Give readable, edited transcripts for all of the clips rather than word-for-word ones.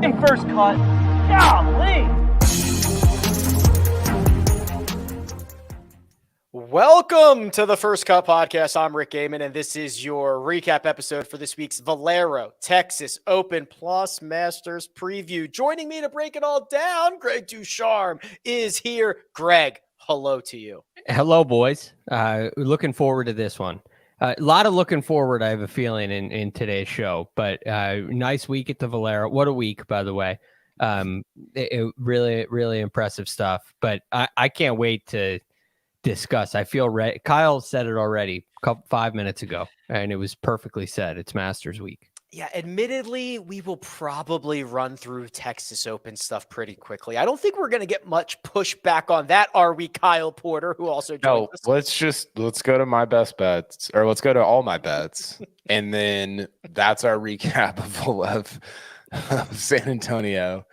taking first cut. Golly. Welcome to the First Cut Podcast. I'm Rick Gehman, and this is your recap episode for this week's Valero Texas Open Plus Masters preview. Joining me to break it all down, Greg DuCharme is here. Greg, hello to you. Hello, boys. Looking forward to this one. A lot of looking forward, I have a feeling, in today's show. But nice week at the Valero. What a week, by the way. Really, really impressive stuff. But I can't wait to discuss. I feel ready. Kyle said it already 5 minutes ago, and it was perfectly said. It's Masters week. Yeah, admittedly, we will probably run through Texas Open stuff pretty quickly. I don't think we're going to get much pushback on that, are we, Kyle Porter, who also joined us? Let's go to my best bets, or let's go to all my bets, and then that's our recap of San Antonio,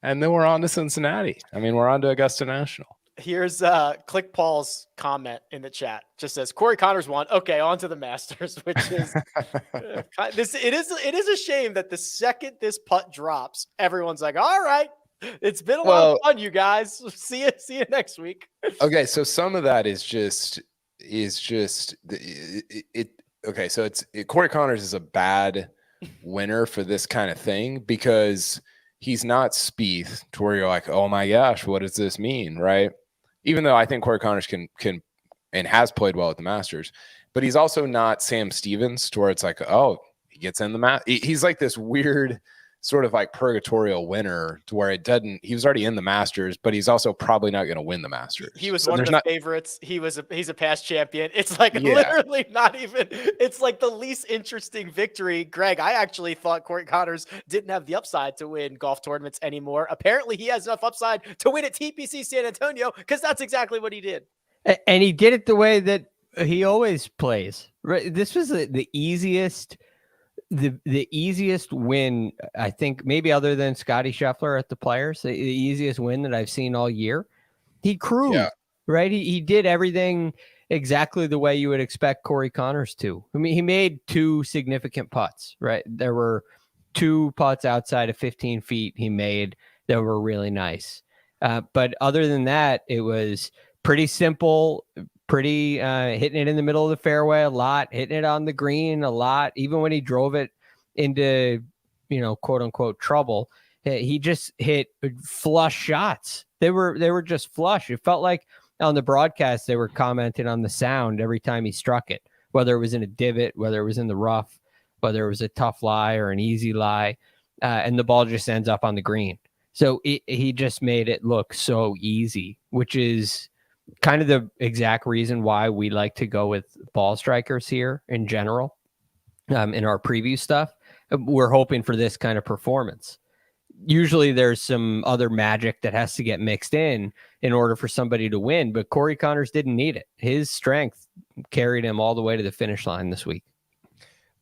and then we're on to Cincinnati. I mean, we're on to Augusta National. Here's Click Paul's comment in the chat. Just says Corey Connors won. Okay, on to the Masters, which is it is a shame that the second this putt drops, everyone's like, all right, it's been a lot of fun, you guys. See you next week. Okay, so some of that is just okay, so Corey Connors is a bad winner for this kind of thing because he's not Spieth to where you're like, oh my gosh, what does this mean, right? Even though I think Corey Connors can and has played well at the Masters, but he's also not Sam Stevens to where it's like, oh, he gets in the he's like this weird sort of like purgatorial winner to where he was already in the Masters, but he's also probably not going to win the Masters. He was one of the favorites. He's a past champion. It's like literally not even, it's like the least interesting victory. Greg, I actually thought Corey Connors didn't have the upside to win golf tournaments anymore. Apparently he has enough upside to win at TPC San Antonio because that's exactly what he did. And he did it the way that he always plays. Right? This was the easiest win, I think, maybe other than Scotty Scheffler at the Players, the easiest win that I've seen all year. He cruised, right? He did everything exactly the way you would expect Corey Connors to. I mean, he made two significant putts, right? There were two putts outside of 15 feet he made that were really nice. But other than that, it was pretty simple, pretty hitting it in the middle of the fairway a lot, hitting it on the green a lot. Even when he drove it into, quote unquote trouble, he just hit flush shots. They were just flush. It felt like on the broadcast, they were commenting on the sound every time he struck it, whether it was in a divot, whether it was in the rough, whether it was a tough lie or an easy lie. And the ball just ends up on the green. So he just made it look so easy, which is kind of the exact reason why we like to go with ball strikers here in general. In our preview stuff, we're hoping for this kind of performance. Usually there's some other magic that has to get mixed in order for somebody to win, but Corey Connors didn't need it. His strength carried him all the way to the finish line this week.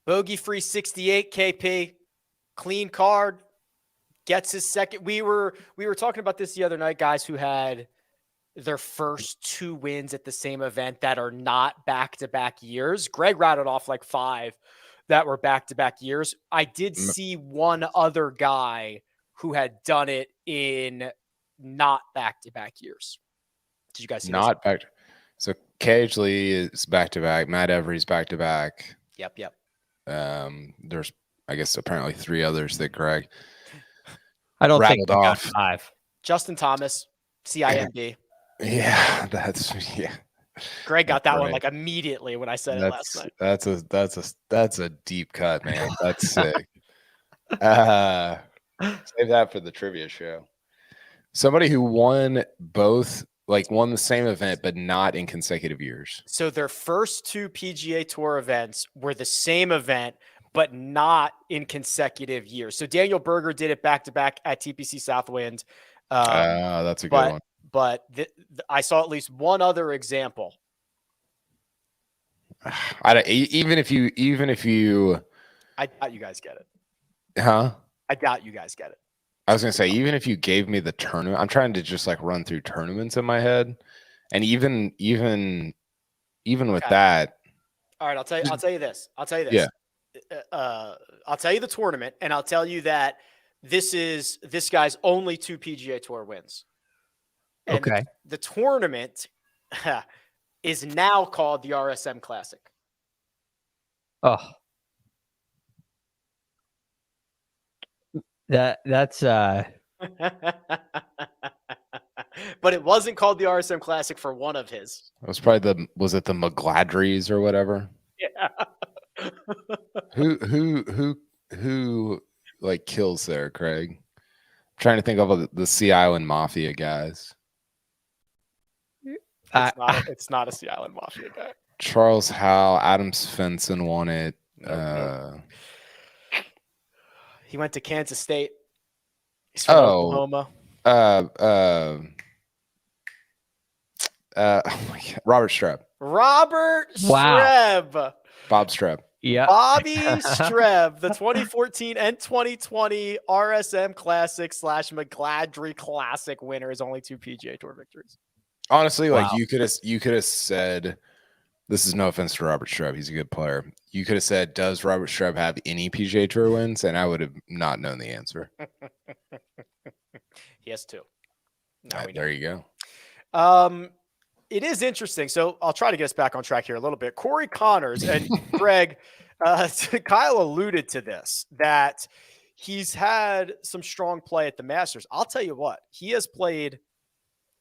Bogey free 68 KP, clean card, gets his second. We were talking about this the other night, guys who had their first two wins at the same event that are not back-to-back years. Greg rattled off like 5 that were back-to-back years. I did see one other guy who had done it in not back-to-back years. Did you guys see not back? So Cagely is back-to-back. Matt Every's back-to-back. Yep. There's, I guess, apparently 3 others that Greg I don't rattled think off. 5. Justin Thomas, CIMB. Yeah, Greg got that one like immediately when I said it last night. That's a deep cut, man. That's sick. Save that for the trivia show. Somebody who won won the same event, but not in consecutive years. So their first 2 PGA Tour events were the same event, but not in consecutive years. So Daniel Berger did it back-to-back at TPC Southwind. That's a good one. But I saw at least one other example. Even if you, I doubt you guys get it. Huh? I doubt you guys get it. I was gonna say, even if you gave me the tournament, I'm trying to just like run through tournaments in my head, and even with that. All right, I'll tell you this. Yeah. I'll tell you the tournament, and I'll tell you that this guy's only 2 PGA Tour wins. And Okay. the tournament is now called the RSM Classic. Oh, that's But it wasn't called the RSM Classic for one of his. It was probably was it the McGladrys or whatever? Yeah. Who like kills there, Craig? I'm trying to think of the Sea Island Mafia guys. It's not a Sea Island Mafia guy. Charles Howell, Adam Svensson won it. Nope. He went to Kansas State. He's from Oklahoma. Oh my God. Robert Streb. Streb. Bob Streb. Yeah. Bobby Streb, the 2014 and 2020 RSM Classic / McGladry Classic winner, is only 2 PGA Tour victories. Honestly, Wow. like you could have said, this is no offense to Robert Streb, he's a good player. You could have said, does Robert Streb have any PGA Tour wins? And I would have not known the answer. He has 2. There you go. It is interesting. So I'll try to get us back on track here a little bit. Corey Connors and Greg, Kyle alluded to this, that he's had some strong play at the Masters. I'll tell you what, he has played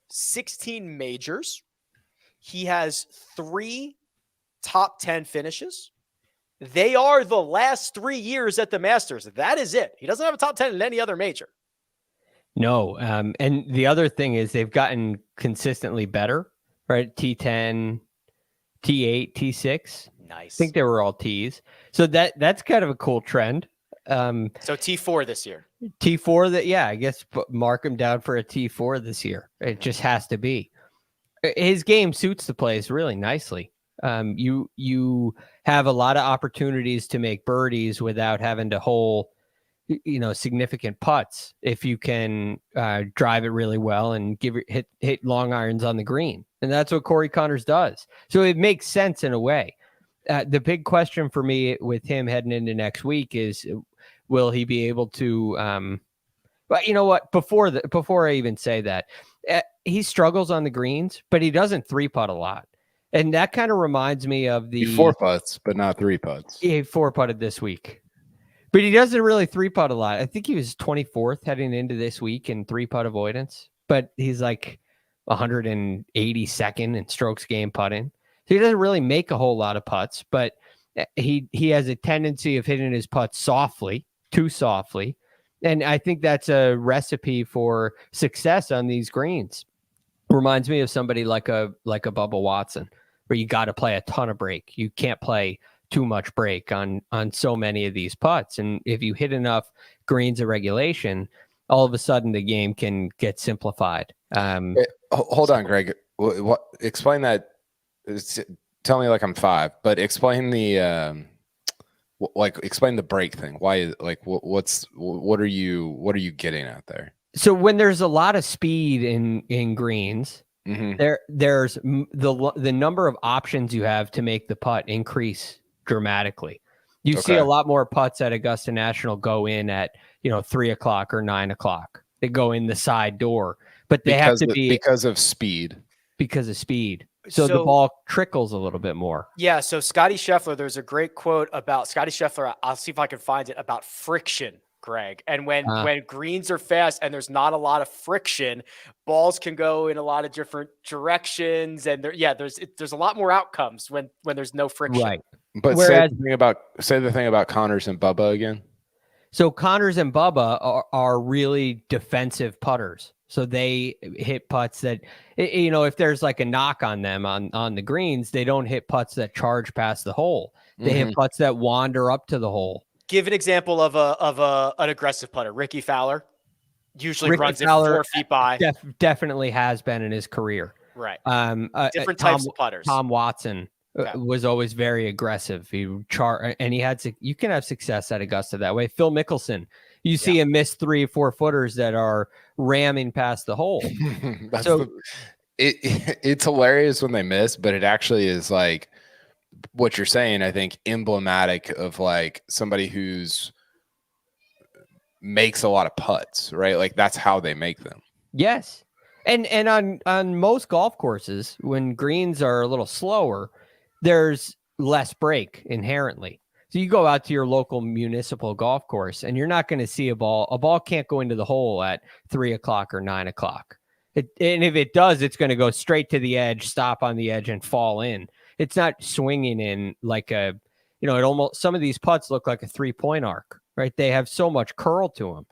16 majors. He has 3 top 10 finishes. They are the last 3 years at the Masters. That is it. He doesn't have a top 10 in any other major. No. And the other thing is they've gotten consistently better, right? T10, T8, T6. Nice. I think they were all Ts. So that's kind of a cool trend. So T4 this year. T4 I guess mark him down for a T4 this year. It just has to be. His game suits the plays really nicely. You have a lot of opportunities to make birdies without having to hole, significant putts if you can drive it really well and hit long irons on the green. And that's what Corey Connors does. So it makes sense in a way. The big question for me with him heading into next week is, will he be able to, but you know what, before I even say that, he struggles on the greens, but he doesn't 3-putt a lot. And that kind of reminds me of the 4 putts, but not 3 putts. He 4-putted this week. But he doesn't really 3-putt a lot. I think he was 24th heading into this week in 3-putt avoidance, but he's like 182nd in strokes game putting. So he doesn't really make a whole lot of putts, but he has a tendency of hitting his putts softly, too softly. And I think that's a recipe for success on these greens. Reminds me of somebody like a Bubba Watson, where you got to play a ton of break. You can't play too much break on so many of these putts. And if you hit enough greens of regulation, all of a sudden the game can get simplified. Hold on, Greg. Explain that. Tell me like I'm 5, but explain the explain the break thing. Why? Like what are you getting at there? So when there's a lot of speed in greens, there's the number of options you have to make the putt increase dramatically. You see a lot more putts at Augusta National go in at 3 o'clock or 9 o'clock. They go in the side door, but they have to be because of speed. Because of speed. So the ball trickles a little bit more. Yeah. So Scotty Scheffler, there's a great quote about Scotty Scheffler. I'll see if I can find it, about friction, Greg. And when greens are fast and there's not a lot of friction, balls can go in a lot of different directions. And there's a lot more outcomes when there's no friction. Right. But say the thing about Connors and Bubba again. So Connors and Bubba are really defensive putters. So they hit putts that, if there's like a knock on them on the greens, they don't hit putts that charge past the hole. They hit putts that wander up to the hole. Give an example of an aggressive putter. Ricky Fowler usually runs it 4 feet by. Definitely has been in his career. Right. Different types of putters. Tom Watson was always very aggressive. You can have success at Augusta that way. Phil Mickelson, you see him miss 3 or 4 footers that are ramming past the hole. It's hilarious when they miss, but it actually is like what you're saying. I think emblematic of like somebody who's makes a lot of putts, right? Like that's how they make them. Yes. And on most golf courses, when greens are a little slower, there's less break inherently. So you go out to your local municipal golf course and you're not going to see a ball. A ball can't go into the hole at 3 o'clock or 9 o'clock. And if it does, it's going to go straight to the edge, stop on the edge and fall in. It's not swinging in like it almost, some of these putts look like a 3-point arc, right? They have so much curl to them.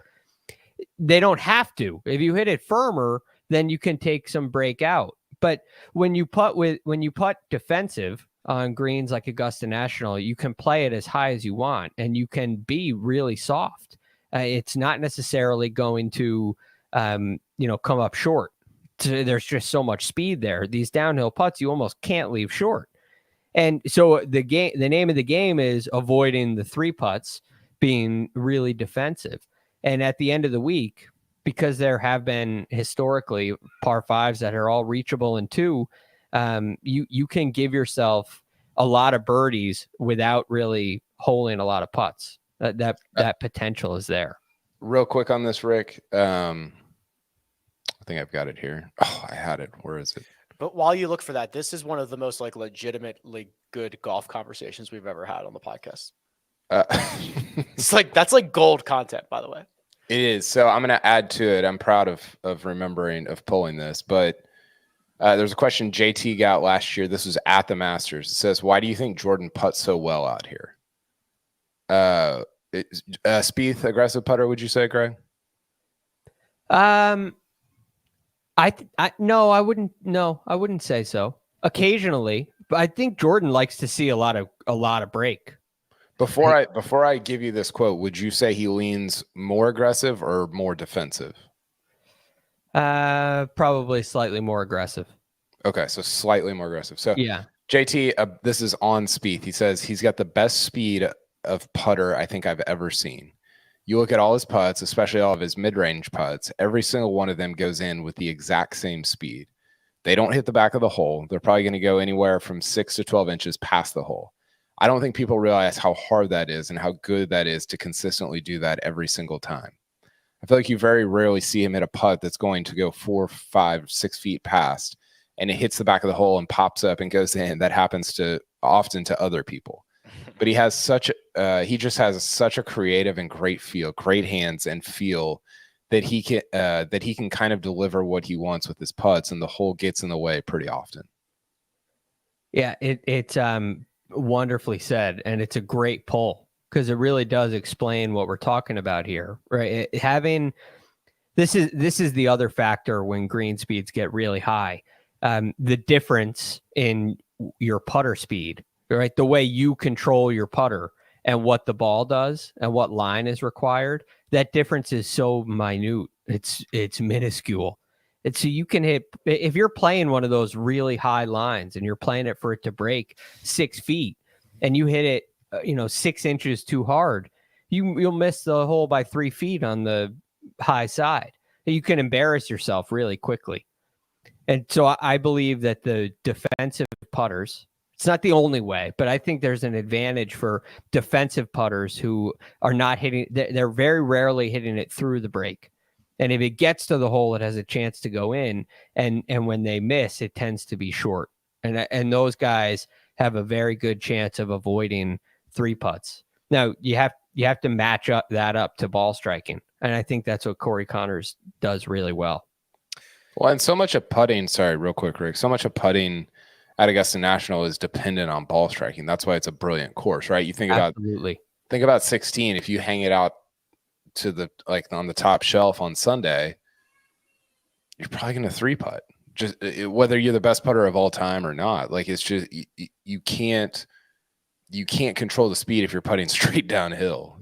They don't have to. If you hit it firmer, then you can take some break out. But when you putt defensive on greens like Augusta National, you can play it as high as you want, and you can be really soft. It's not necessarily going to, come up short. So there's just so much speed there. These downhill putts, you almost can't leave short. And so the name of the game is avoiding the 3 putts, being really defensive. And at the end of the week, because there have been historically par 5s that are all reachable in 2, you can give yourself a lot of birdies without really holing a lot of putts. That potential is there. Real quick on this, Rick. I think I've got it here. Oh, I had it. Where is it? But while you look for that, this is one of the most like legitimately good golf conversations we've ever had on the podcast. It's like, that's like gold content, by the way. It is. So I'm going to add to it. I'm proud of pulling this, but there's a question JT got last year. This was at the Masters. It says, why do you think Jordan putts so well out here? Spieth, aggressive putter, would you say, Greg? No, I wouldn't say so. Occasionally, but I think Jordan likes to see a lot of break. Before I give you this quote, would you say he leans more aggressive or more defensive? Probably slightly more aggressive. Okay, so slightly more aggressive. So yeah, JT, this is on Spieth. He says he's got the best speed of putter I think I've ever seen. You look at all his putts, especially all of his mid-range putts, every single one of them goes in with the exact same speed. They don't hit the back of the hole. They're probably going to go anywhere from 6 to 12 inches past the hole. I don't think people realize how hard that is and how good that is to consistently do that every single time. I feel like you very rarely see him hit a putt that's going to go 4, 5, 6 feet past, and it hits the back of the hole and pops up and goes in. That happens often to other people. But he just has such a creative and great feel, great hands and feel that he can kind of deliver what he wants with his putts, and the hole gets in the way pretty often. Yeah, it's wonderfully said, and it's a great pull because it really does explain what we're talking about here, right? This is the other factor when green speeds get really high, the difference in your putter speed, right? The way you control your putter and what the ball does and what line is required, that difference is so minute. It's minuscule. And so you can hit, if you're playing one of those really high lines and you're playing it for it to break 6 feet and you hit it, 6 inches too hard, you'll miss the hole by 3 feet on the high side. You can embarrass yourself really quickly. And so I believe that the defensive putters, it's not the only way, but I think there's an advantage for defensive putters who are not hitting, they're very rarely hitting it through the break. And if it gets to the hole, it has a chance to go in. And when they miss, it tends to be short. And those guys have a very good chance of avoiding 3 putts. Now, you have to match that up to ball striking. And I think that's what Corey Connors does really well. Well, and so much of putting, sorry, real quick, Rick, so much of putting at Augusta National is dependent on ball striking. That's why it's a brilliant course, right? You think about 16, if you hang it out to the, like on the top shelf on Sunday, you're probably going to 3-putt, just whether you're the best putter of all time or not. Like, it's just, you can't control the speed if you're putting straight downhill,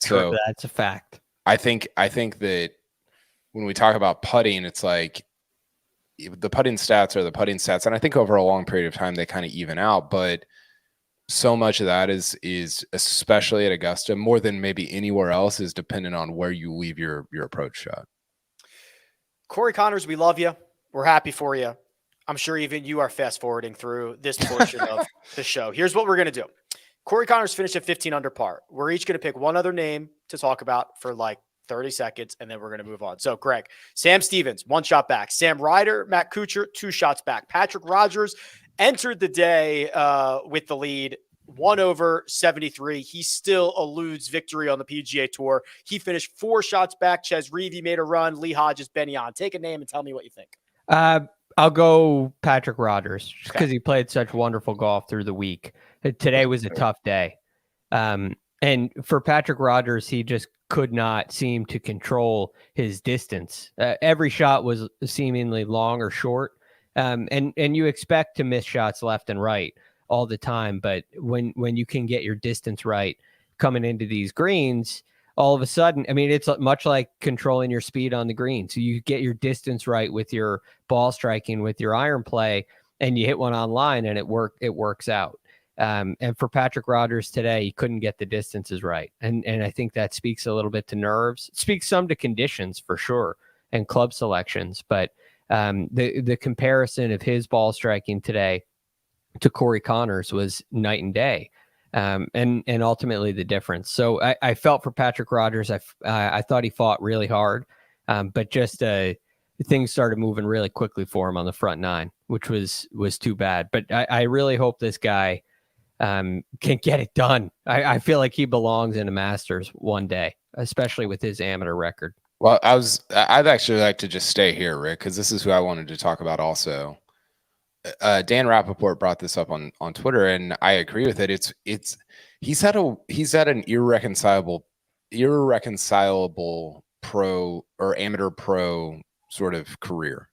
so that's a fact. I think that when we talk about putting, it's like the putting stats are the putting stats. And I think over a long period of time, they kind of even out, but so much of that is especially at Augusta, more than maybe anywhere else, is dependent on where you leave your approach shot. Corey Connors, we love you. We're happy for you. I'm sure even you are fast forwarding through this portion of the show. Here's what we're going to do. Corey Connors finished at 15 under par. We're each going to pick one other name to talk about for like 30 seconds, and then we're going to move on. So, Greg, Sam Stevens, 1 shot back. Sam Ryder, Matt Kuchar, 2 shots back. Patrick Rogers entered the day with the lead, 1 over 73. He still eludes victory on the PGA Tour. He finished 4 shots back. Ches Reavie made a run. Lee Hodges, Benny on. Take a name and tell me what you think. I'll go Patrick Rogers just because he played such wonderful golf through the week. Today was a tough day. And for Patrick Rogers, he just could not seem to control his distance. Every shot was seemingly long or short. And you expect to miss shots left and right all the time. But when you can get your distance right coming into these greens, all of a sudden, I mean, it's much like controlling your speed on the green. So you get your distance right with your ball striking, with your iron play, and you hit one on line and it works out. And for Patrick Rogers today, he couldn't get the distances right. And I think that speaks a little bit to nerves. It speaks some to conditions for sure and club selections. But the comparison of his ball striking today to Corey Connors was night and day. And ultimately the difference. So I felt for Patrick Rogers. I thought he fought really hard, but just things started moving really quickly for him on the front 9, which was too bad. But I really hope this guy can get it done. I feel like he belongs in a Masters one day, especially with his amateur record. Well, I'd actually like to just stay here, Rick, because this is who I wanted to talk about also. Dan Rappaport brought this up on Twitter, and I agree with it. He's had an irreconcilable pro or amateur pro sort of career,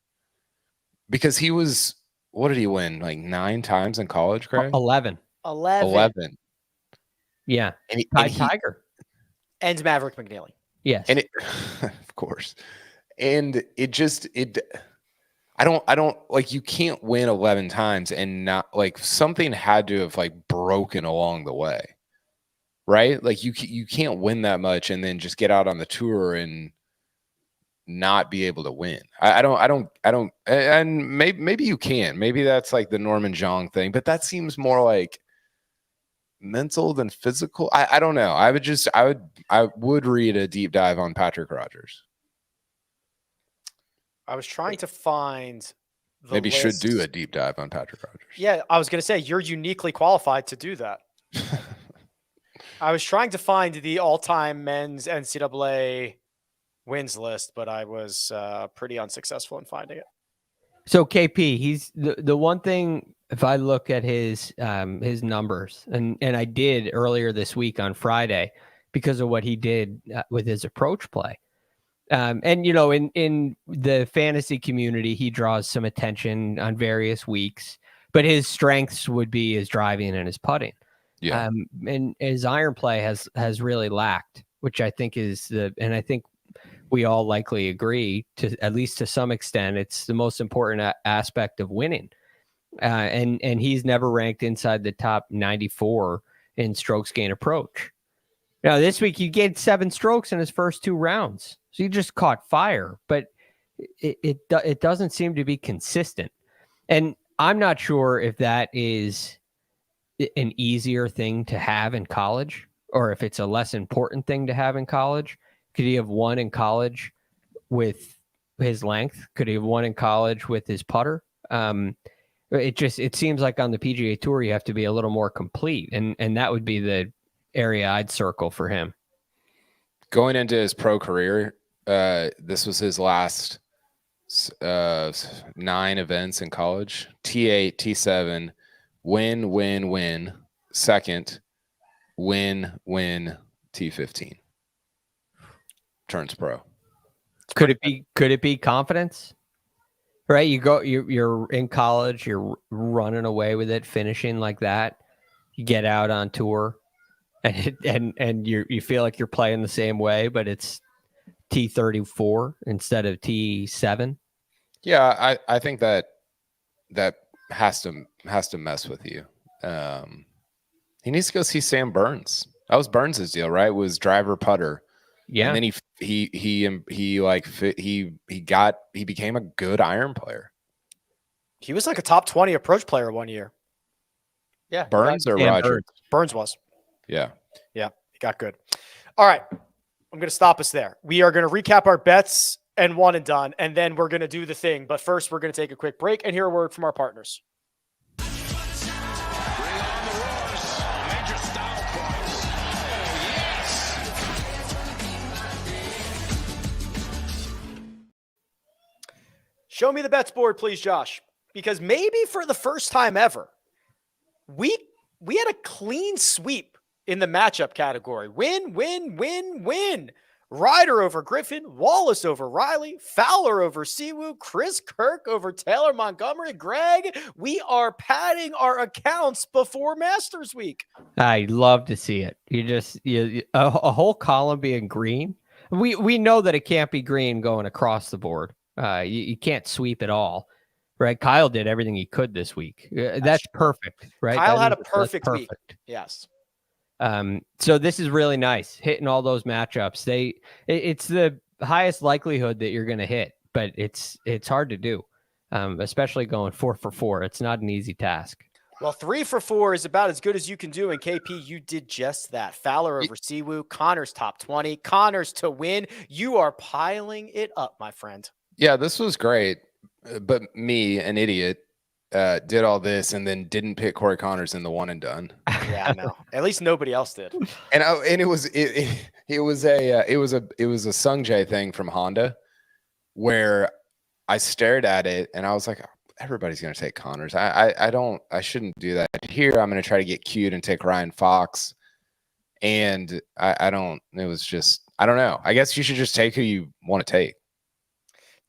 because he was, what did he win, like 9 times in college, Craig? 11. Yeah, and Tiger and Maverick McNeely. Yes, and of course, and I don't like, you can't win 11 times and not, like, something had to have like broken along the way, right? Like you can't win that much and then just get out on the tour and not be able to win. I don't, and maybe you can, maybe that's like the Norman Zhang thing, but that seems more like mental than physical. I don't know. I would read a deep dive on Patrick Rogers. I was trying to find the maybe list. Should do a deep dive on Patrick Rogers. Yeah, I was going to say you're uniquely qualified to do that. I was trying to find the all-time men's NCAA wins list, but I was pretty unsuccessful in finding it. So KP, he's the one thing. If I look at his numbers, and I did earlier this week on Friday because of what he did with his approach play. And, you know, in the fantasy community, he draws some attention on various weeks, but his strengths would be his driving and his putting. Yeah. And his iron play has really lacked, which I think and I think we all likely agree to, at least to some extent, it's the most important aspect of winning. And he's never ranked inside the top 94 in strokes gain approach. Now, this week he gained 7 strokes in his first 2 rounds. So he just caught fire, but it doesn't seem to be consistent. And I'm not sure if that is an easier thing to have in college or if it's a less important thing to have in college. Could he have won in college with his length? Could he have won in college with his putter? It seems like on the PGA Tour, you have to be a little more complete. And that would be the area I'd circle for him. Going into his pro career, this was his last 9 events in college. T8, T7, win, second, win, T15. Turns pro. Could it be confidence? Right? You're in college, you're running away with it, finishing like that. You get out on tour and you feel like you're playing the same way, but it's T34 instead of T7. Yeah, I think that has to mess with you. He needs to go see Sam Burns. That was Burns's deal, right? Was driver putter. Yeah. And then he became a good iron player. He was like a top 20 approach player one year. Yeah. Burns or Rogers? Burns was. Yeah. Yeah. He got good. All right. I'm going to stop us there. We are going to recap our bets and one and done, and then we're going to do the thing. But first, we're going to take a quick break and hear a word from our partners. Show me the bets board, please, Josh, because maybe for the first time ever, we had a clean sweep in the matchup category. Win, win, win, win. Ryder over Griffin, Wallace over Riley, Fowler over Siwoo, Chris Kirk over Taylor Montgomery. Greg, we are padding our accounts before Masters Week. I love to see it. A whole column being green. We know that it can't be green going across the board. You can't sweep it all, right? Kyle did everything he could this week. That's perfect, right? Kyle had a perfect week. Yes. So this is really nice, hitting all those matchups. It's the highest likelihood that you're going to hit, but it's hard to do, especially going 4 for 4. It's not an easy task. Well, 3 for 4 is about as good as you can do. And KP, you did just that. Fowler over Siwoo, Connors top 20, Connors to win. You are piling it up, my friend. Yeah, this was great, but me, an idiot, did all this and then didn't pick Corey Connors in the one and done. Yeah, I know. At least nobody else did. And it was a Sung Jae thing from Honda, where I stared at it and I was like, everybody's gonna take Connors. I shouldn't do that here. I'm gonna try to get cute and take Ryan Fox, and I don't. It was just I don't know. I guess you should just take who you want to take.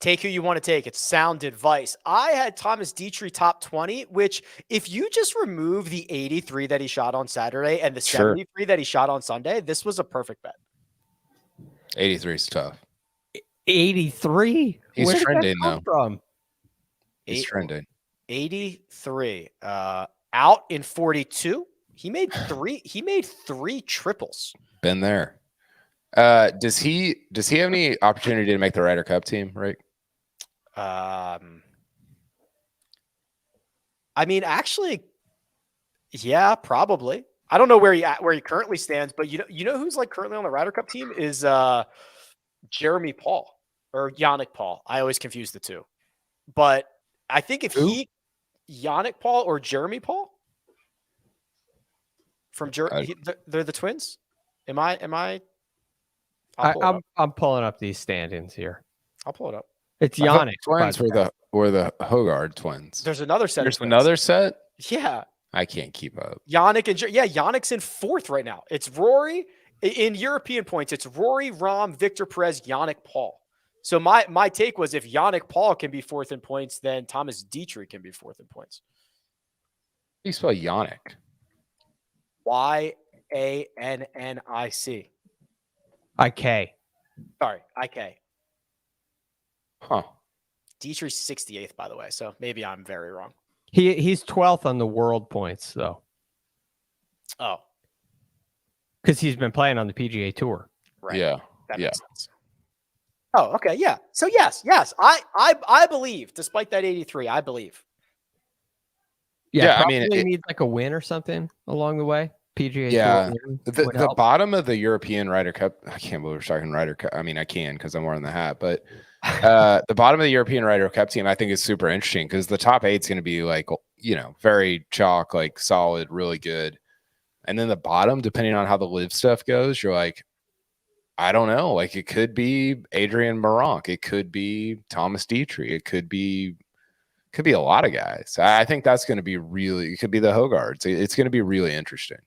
Take who you want to take. It's sound advice. I had Thomas Dietrich top 20, which if you just remove the 83 that he shot on Saturday and the 73 that he shot on Sunday, this was a perfect bet. 83 is tough. 83? He's trending though. From? He's trending. 83. Out in 42. He made three triples. Been there. Does he have any opportunity to make the Ryder Cup team, Rick? I mean, actually, yeah, probably. I don't know where he currently stands, but you know who's like currently on the Ryder Cup team is Jeremy Paul or Yannick Paul. I always confuse the two, but I think if Yannick Paul or Jeremy Paul from they're the twins. Am I? I'm pulling up these standings here. I'll pull it up. It's Yannick. Twins were the Hogard twins. There's another set. There's another set. Yeah. I can't keep up. Yannick and Yannick's in 4th right now. It's Rory in European points. It's Rory, Rahm, Victor Perez, Yannick Paul. So my take was if Yannick Paul can be 4th in points, then Thomas Dietrich can be 4th in points. How do you spell Yannick? Yannic. IK. Sorry, IK. Huh. Dietrich's 68th, by the way. So maybe I'm very wrong. He's 12th on the world points, though. Oh. Because he's been playing on the PGA Tour. Right. Yeah. That makes sense. Oh, okay. Yeah. So yes. I believe, despite that 83, I believe. Yeah, I mean, it needs like a win or something along the way. PGA Tour. Yeah. The bottom of the European Ryder Cup. I can't believe we're talking Ryder Cup. I mean, I can because I'm wearing the hat, but the bottom of the European Ryder Cup team, I think, is super interesting because the top 8 is going to be like, very chalk, like solid, really good. And then the bottom, depending on how the LIV stuff goes, you're like, I don't know. Like it could be Adrian Maronk. It could be Thomas Dietrich. It could be a lot of guys. I think that's going to be it could be the Hogards. It's going to be really interesting.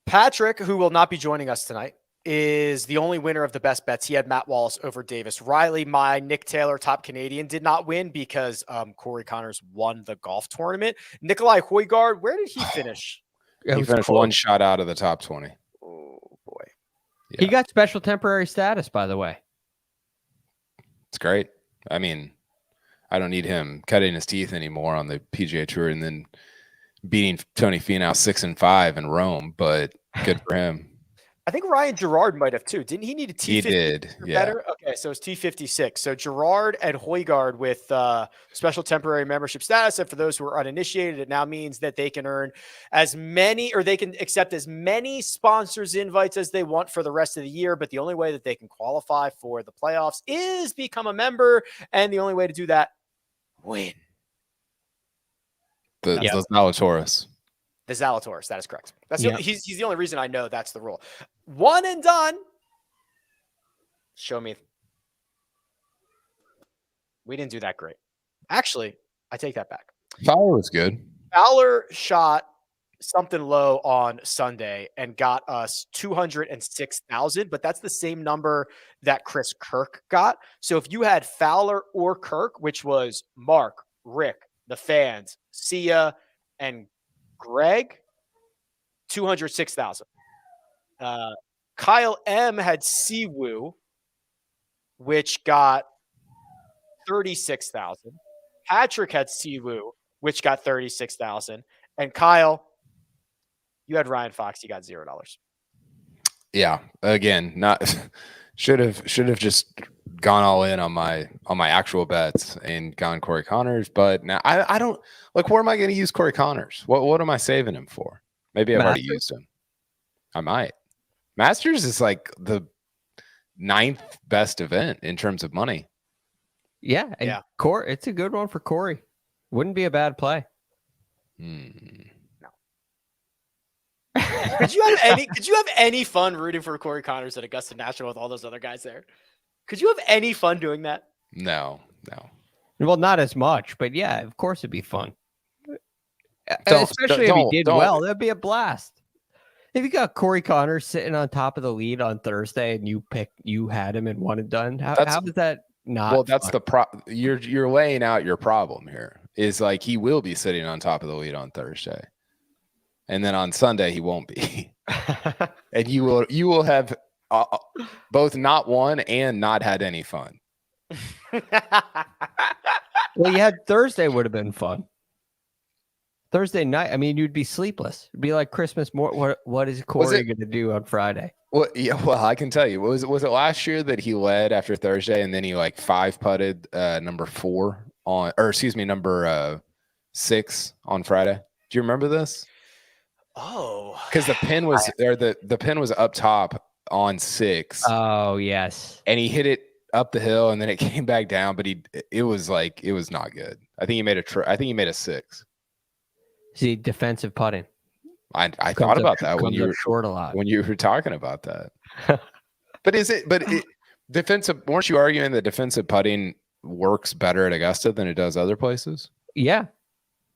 Patrick, who will not be joining us tonight, is the only winner of the best bets. He had Matt Wallace over Davis Riley. My Nick Taylor top Canadian did not win because Corey Connors won the golf tournament. Nikolai Højgaard, where did he finish? He finished one shot out of the top 20. Oh, boy. Yeah. He got special temporary status, by the way. It's great. I mean, I don't need him cutting his teeth anymore on the PGA Tour and then beating Tony Finau 6-5 in Rome, but good for him. I think Ryan Gerard might have too. Didn't he need a T50? He did, yeah. Better? Okay, so it's T56. So Gerard and Højgaard with special temporary membership status. And for those who are uninitiated, it now means that they can earn as many, or they can accept as many sponsors invites as they want for the rest of the year. But the only way that they can qualify for the playoffs is become a member. And the only way to do that, win. The Zalatoris. The Zalatoris, that is correct. That's he's the only reason I know that's the rule. One and done. Show me. We didn't do that great. Actually, I take that back. Fowler was good. Fowler shot something low on Sunday and got us 206,000, but that's the same number that Chris Kirk got. So if you had Fowler or Kirk, which was Mark, Rick, the fans, Sia, and Greg, 206,000. Kyle M had Siwoo, which got 36,000. Patrick had Siwoo, which got 36,000. And Kyle, you had Ryan Fox, you got $0. Yeah, again, not should have just gone all in on my actual bets and gone Corey Connors, but now I don't like, where am I going to use Corey Connors? What am I saving him for? Maybe I've already used him. I might. Masters is like the 9th best event in terms of money. Yeah, and it's a good one for Corey. Wouldn't be a bad play. No. Could you have any fun rooting for Corey Connors at Augusta National with all those other guys there? Could you have any fun doing that? No. Well, not as much, but yeah, of course it'd be fun. Especially if he did well, that'd be a blast. If you got Corey Connors sitting on top of the lead on Thursday and you had him in one and done, how is that not? Well, that's you're laying out your problem here. Is like, he will be sitting on top of the lead on Thursday, and then on Sunday he won't be, and you will have both not won and not had any fun. Well, you had Thursday would have been fun. Thursday night, I mean, you'd be sleepless. It'd be like Christmas. What is Corey going to do on Friday? Well, yeah, well, I can tell you. Was it last year that he led after Thursday, and then he like 5-putted number 6 on Friday? Do you remember this? Oh, because the pin was the pin was up top on 6. Oh yes, and he hit it up the hill, and then it came back down. But it was not good. I think he made a 6. See, defensive putting. I thought about that when you were short a lot. When you were talking about that. But defensive? Weren't you arguing that defensive putting works better at Augusta than it does other places? Yeah,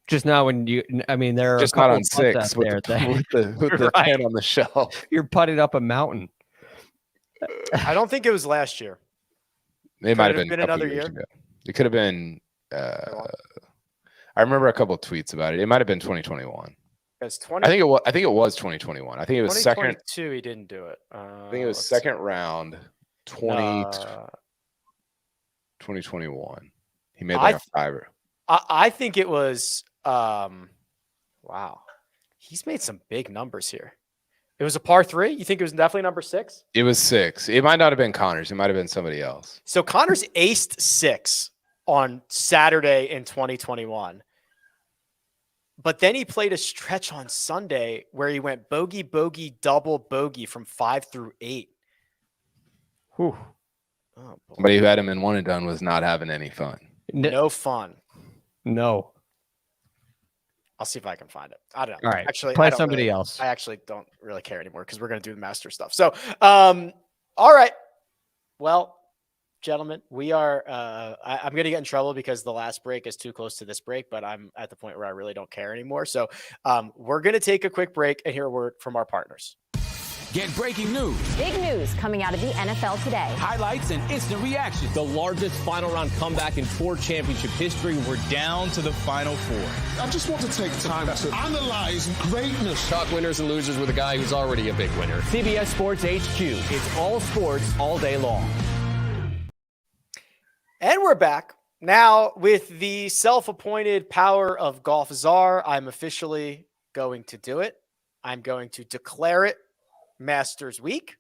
just now when there are just not on 6 with the right. pin on the shelf. You're putting up a mountain. I don't think it was last year. It might have been another year. Ago. It could have been. I remember a couple of tweets about it. It might have been 2021. I think it was 2021. I think it was second. 2022. He didn't do it. I think it was second round. 2021. He made like a 5. I think it was. Wow, he's made some big numbers here. It was a par 3. You think it was definitely number 6? It was 6. It might not have been Connors. It might have been somebody else. So Connors aced 6 on Saturday in 2021. But then he played a stretch on Sunday where he went bogey, bogey, double bogey from 5 through 8. Whew. Oh, somebody who had him in one and done was not having any fun. No fun. No. I'll see if I can find it. I don't know. All right. Actually, play somebody else. I actually don't really care anymore because we're going to do the master stuff. So, all right. Well, gentlemen, we are I'm going to get in trouble because the last break is too close to this break, but I'm at the point where I really don't care anymore. So we're going to take a quick break and hear a word from our partners. Get breaking news. Big news coming out of the NFL today. Highlights and instant reactions. The largest final round comeback in Ford Championship history. We're down to the final 4. I just want to take time to analyze greatness. Talk winners and losers with a guy who's already a big winner. CBS Sports HQ. It's all sports all day long. And we're back now with the self-appointed power of golf czar. I'm officially going to do it. I'm going to declare it Masters Week.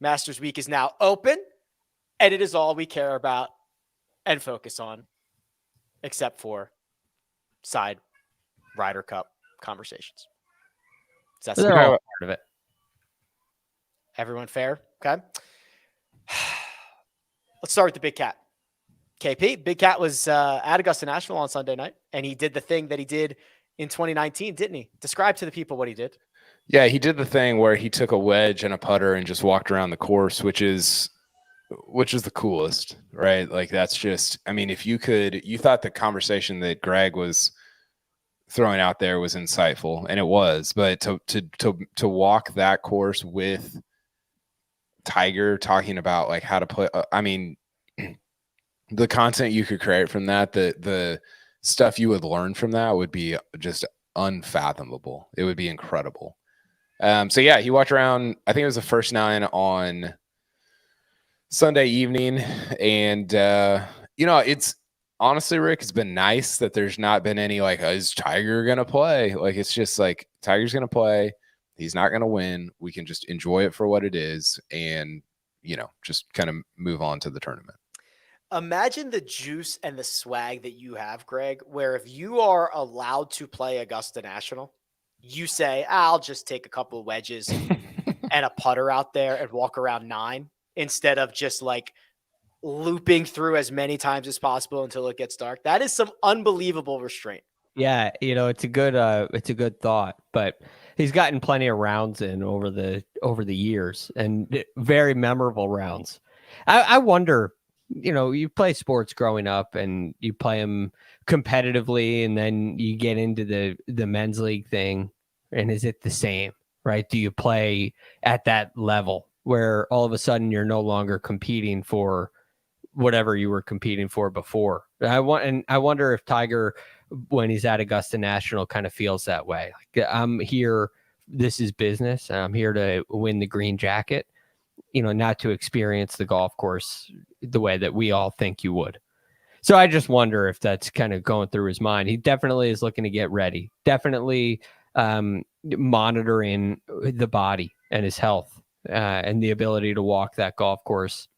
Masters Week is now open, and it is all we care about and focus on, except for side Ryder Cup conversations. That's They're all part of it. Everyone fair? Okay. Let's start with the Big Cat. KP, Big Cat was at Augusta National on Sunday night, and he did the thing that he did in 2019, didn't he? Describe to the people what he did. Yeah, he did the thing where he took a wedge and a putter and just walked around the course, which is the coolest, right? Like that's just, I mean, if you thought the conversation that Greg was throwing out there was insightful, and it was, but to walk that course with Tiger talking about like how to play, I mean, the content you could create from that, the stuff you would learn from that would be just unfathomable. It would be incredible. So yeah, he walked around, I think it was the first 9 on Sunday evening. And, it's honestly, Rick, it's been nice that there's not been any like, is Tiger going to play? Like, it's just like Tiger's going to play. He's not going to win. We can just enjoy it for what it is and, just kind of move on to the tournament. Imagine the juice and the swag that you have, Greg, where if you are allowed to play Augusta National, you say, I'll just take a couple of wedges and a putter out there and walk around 9 instead of just like looping through as many times as possible until it gets dark. That is some unbelievable restraint. Yeah, it's a good thought, but he's gotten plenty of rounds in over the years and very memorable rounds. I wonder, you play sports growing up and you play them competitively, and then you get into the men's league thing, and is it the same, right? Do you play at that level where all of a sudden you're no longer competing for whatever you were competing for before? I wonder if Tiger, when he's at Augusta National, kind of feels that way. Like, I'm here, this is business, and I'm here to win the green jacket, not to experience the golf course the way that we all think you would. So I just wonder if that's kind of going through his mind. He definitely is looking to get ready, definitely monitoring the body and his health and the ability to walk that golf course.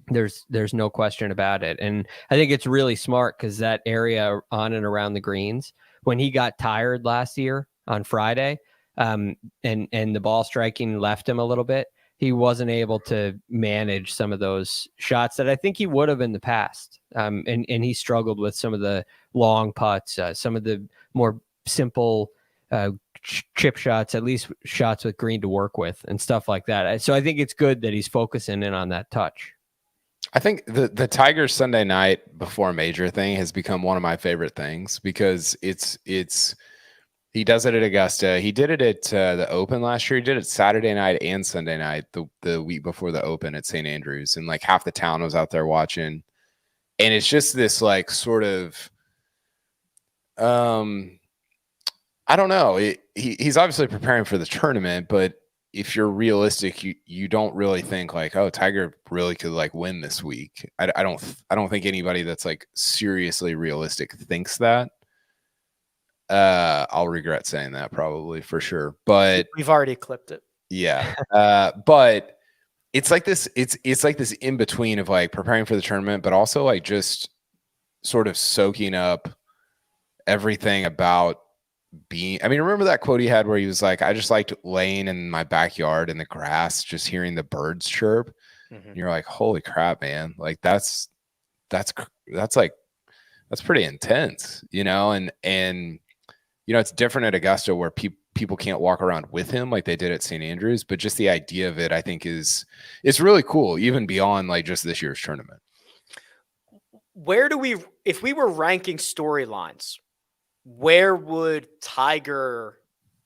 There's no question about it. And I think it's really smart because that area on and around the greens, when he got tired last year on Friday, and the ball striking left him a little bit, he wasn't able to manage some of those shots that I think he would have in the past. And he struggled with some of the long putts, some of the more simple chip shots, at least shots with green to work with and stuff like that. So I think it's good that he's focusing in on that touch. I think the Tiger Sunday night before a major thing has become one of my favorite things because it's he does it at Augusta. He did it at the Open last year. He did it Saturday night and Sunday night, the week before the Open at St. Andrews, and like half the town was out there watching. And it's just this like sort of, I don't know. He's obviously preparing for the tournament, but if you're realistic, you don't really think like, oh, Tiger really could like win this week. I don't think anybody that's like seriously realistic thinks that. I'll regret saying that probably for sure, but we've already clipped it. Yeah. But it's like this, it's like this in between of like preparing for the tournament, but also like just sort of soaking up everything about being, I mean, remember that quote he had where he was like, I just liked laying in my backyard in the grass, just hearing the birds chirp. Mm-hmm. And you're like, holy crap, man. Like that's pretty intense, and it's different at Augusta where people can't walk around with him like they did at St. Andrews, but just the idea of it, I think it's really cool, even beyond like just this year's tournament. Where do we, if we were ranking storylines, where would Tiger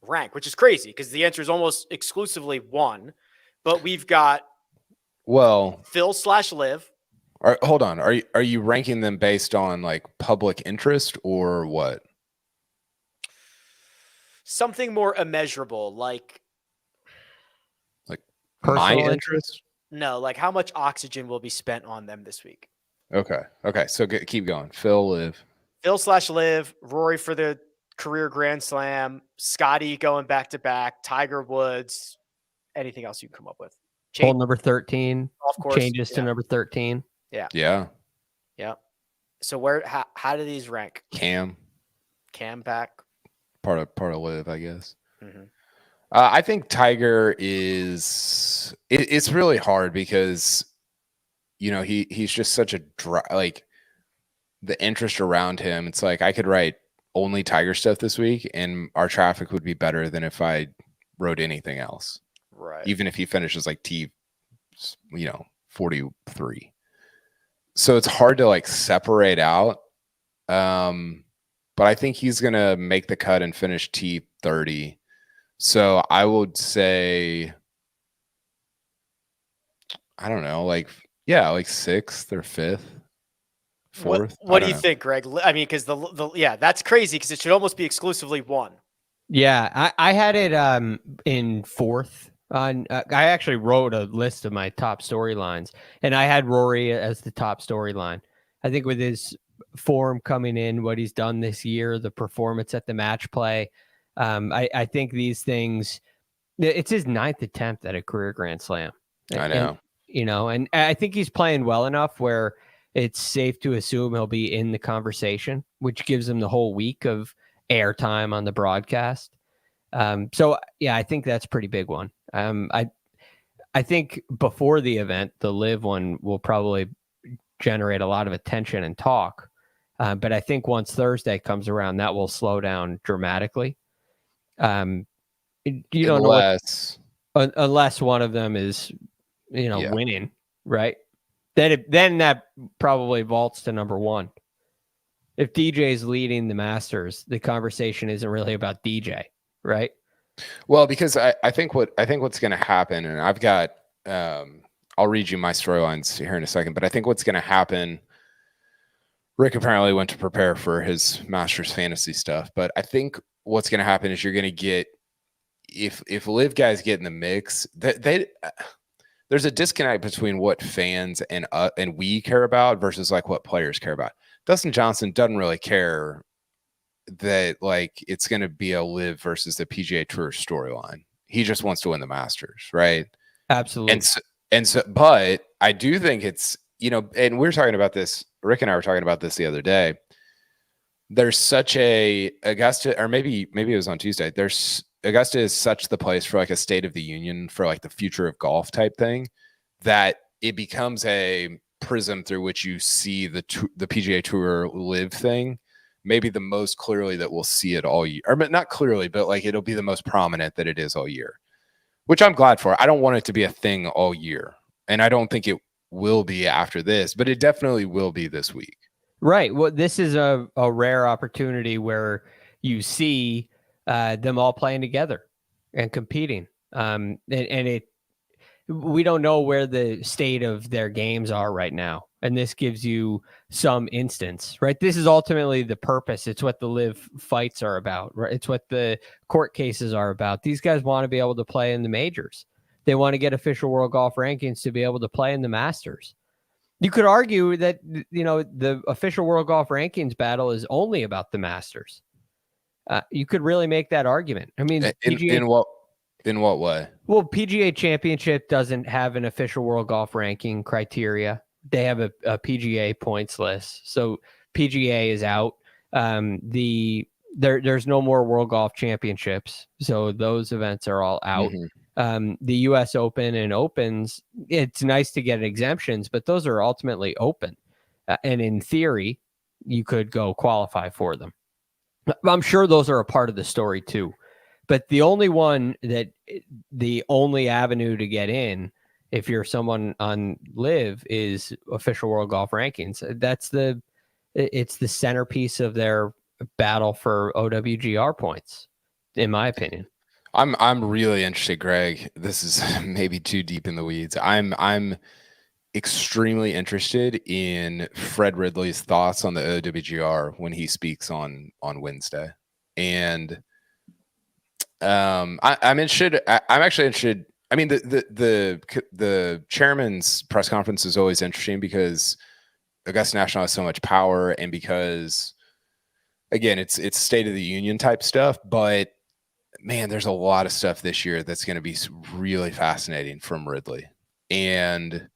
rank? Which is crazy because the answer is almost exclusively one, but we've got Phil/Liv. Hold on. Are you ranking them based on like public interest or what? Something more immeasurable, like my interest? No, like how much oxygen will be spent on them this week. Okay. So keep going. Phil/Liv, Rory for the career Grand Slam, Scotty going back to back, Tiger Woods, anything else you can come up with. Hole number 13. Golf course Changes to number 13. Yeah. So how do these rank? Cam back. part of LIV, I guess. Mm-hmm. I think Tiger is. It's really hard because, he's just such a dry, like the interest around him. It's like I could write only Tiger stuff this week, and our traffic would be better than if I wrote anything else. Right. Even if he finishes like 43. So it's hard to like separate out. But I think he's gonna make the cut and finish T30. So I would say, I don't know, like 6th or 5th, 4th. What do you think, Greg? I mean, because that's crazy because it should almost be exclusively one. Yeah, I had it in 4th. I actually wrote a list of my top storylines, and I had Rory as the top storyline. I think with his form coming in, what he's done this year, the performance at the match play, I think these things, it's his 9th attempt at a career Grand Slam. I know. And I think he's playing well enough where it's safe to assume he'll be in the conversation, which gives him the whole week of airtime on the broadcast. So yeah, I think that's a pretty big one. I think before the event, the LIV one will probably generate a lot of attention and talk. But I think once Thursday comes around, that will slow down dramatically. You don't know unless one of them is, winning, right? Then that probably vaults to number 1. If DJ is leading the Masters, the conversation isn't really about DJ, right? Well, because I think what's going to happen, and I've got, I'll read you my storylines here in a second, but I think what's going to happen. Rick apparently went to prepare for his Masters fantasy stuff, but I think what's going to happen is you're going to get, if LIV guys get in the mix, there's a disconnect between what fans and we care about versus like what players care about. Dustin Johnson doesn't really care that like it's going to be a LIV versus the PGA Tour storyline. He just wants to win the Masters, right? Absolutely. And so, but I do think it's, and we were talking about this. Rick and I were talking about this the other day. There's such a Augusta, or maybe it was on Tuesday. Augusta is such the place for like a State of the Union for like the future of golf type thing that it becomes a prism through which you see the PGA Tour LIV thing. Maybe the most clearly that we'll see it all year, or not clearly, but like it'll be the most prominent that it is all year, which I'm glad for. I don't want it to be a thing all year, and I don't think it will be after this, but it definitely will be this week. Right. Well, this is a rare opportunity where you see them all playing together and competing. And we don't know where the state of their games are right now. And this gives you some instance, right? This is ultimately the purpose. It's what the LIV fights are about, right? It's what the court cases are about. These guys want to be able to play in the majors. They want to get official world golf rankings to be able to play in the Masters. You could argue that, the official world golf rankings battle is only about the Masters. You could really make that argument. I mean, in what way? Well, PGA Championship doesn't have an official world golf ranking criteria. They have a PGA points list. So PGA is out. There's no more World Golf Championships. So those events are all out. Mm-hmm. The US Open and Opens, it's nice to get exemptions, but those are ultimately open. And in theory, you could go qualify for them. I'm sure those are a part of the story too. But the only avenue to get in, if you're someone on LIV, is official world golf rankings. It's the centerpiece of their battle for OWGR points, in my opinion. I'm really interested, Greg. This is maybe too deep in the weeds. I'm extremely interested in Fred Ridley's thoughts on the OWGR when he speaks on Wednesday. And I'm interested. I'm actually interested. I mean, the chairman's press conference is always interesting because Augusta National has so much power, and because, again, it's State of the Union type stuff. But man, there's a lot of stuff this year that's going to be really fascinating from Ridley. And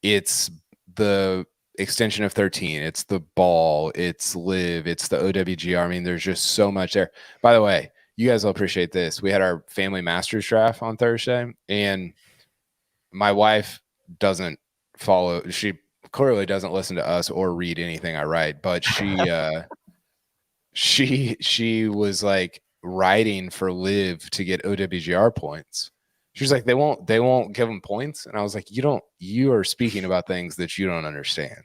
it's the extension of 13. It's the ball. It's LIV. It's the OWGR. I mean, there's just so much there. By the way, you guys will appreciate this. We had our family Masters draft on Thursday, and my wife doesn't follow. She clearly doesn't listen to us or read anything I write, but she was like writing for LIV to get OWGR points. She's like, they won't give them points. And I was like, you are speaking about things that you don't understand,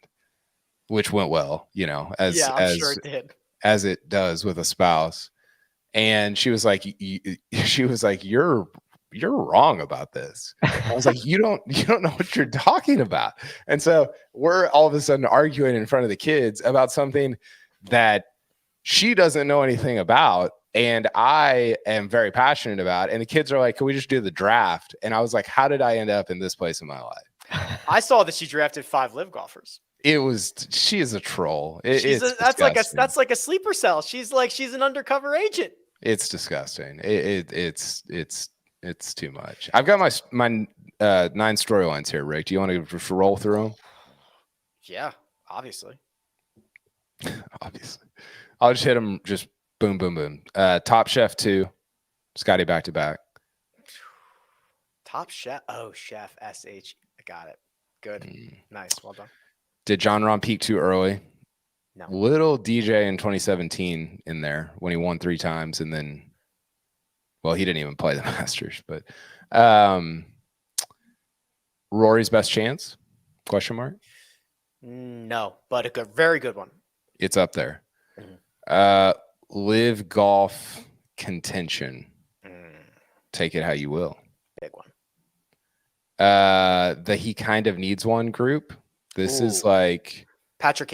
which went well, you know, I'm sure it did. As it does with a spouse. And she was like, you're wrong about this. I was like, you don't know what you're talking about. And so we're all of a sudden arguing in front of the kids about something that she doesn't know anything about. And I am very passionate about. And the kids are like, can we just do the draft? And I was like, how did I end up in this place in my life? I saw that she drafted 5 LIV golfers. She is a troll. That's like a sleeper cell. She's an undercover agent. It's disgusting. It's too much. I've got my 9 storylines here, Rick. Do you want to just roll through them? Yeah, obviously. Obviously. I'll just hit them just boom, boom, boom. Top Chef 2, Scotty back-to-back. Top Chef. Oh, Chef SH. I got it. Good. Nice. Well done. Did John Rahm peak too early? No. Little DJ in 2017 in there when he won 3 times, and then, well, he didn't even play the Masters, but Rory's best chance? Question mark? No, but a very good one. It's up there. LIV Golf contention. Take it how you will. Big one. The he kind of needs one group. This is like Patrick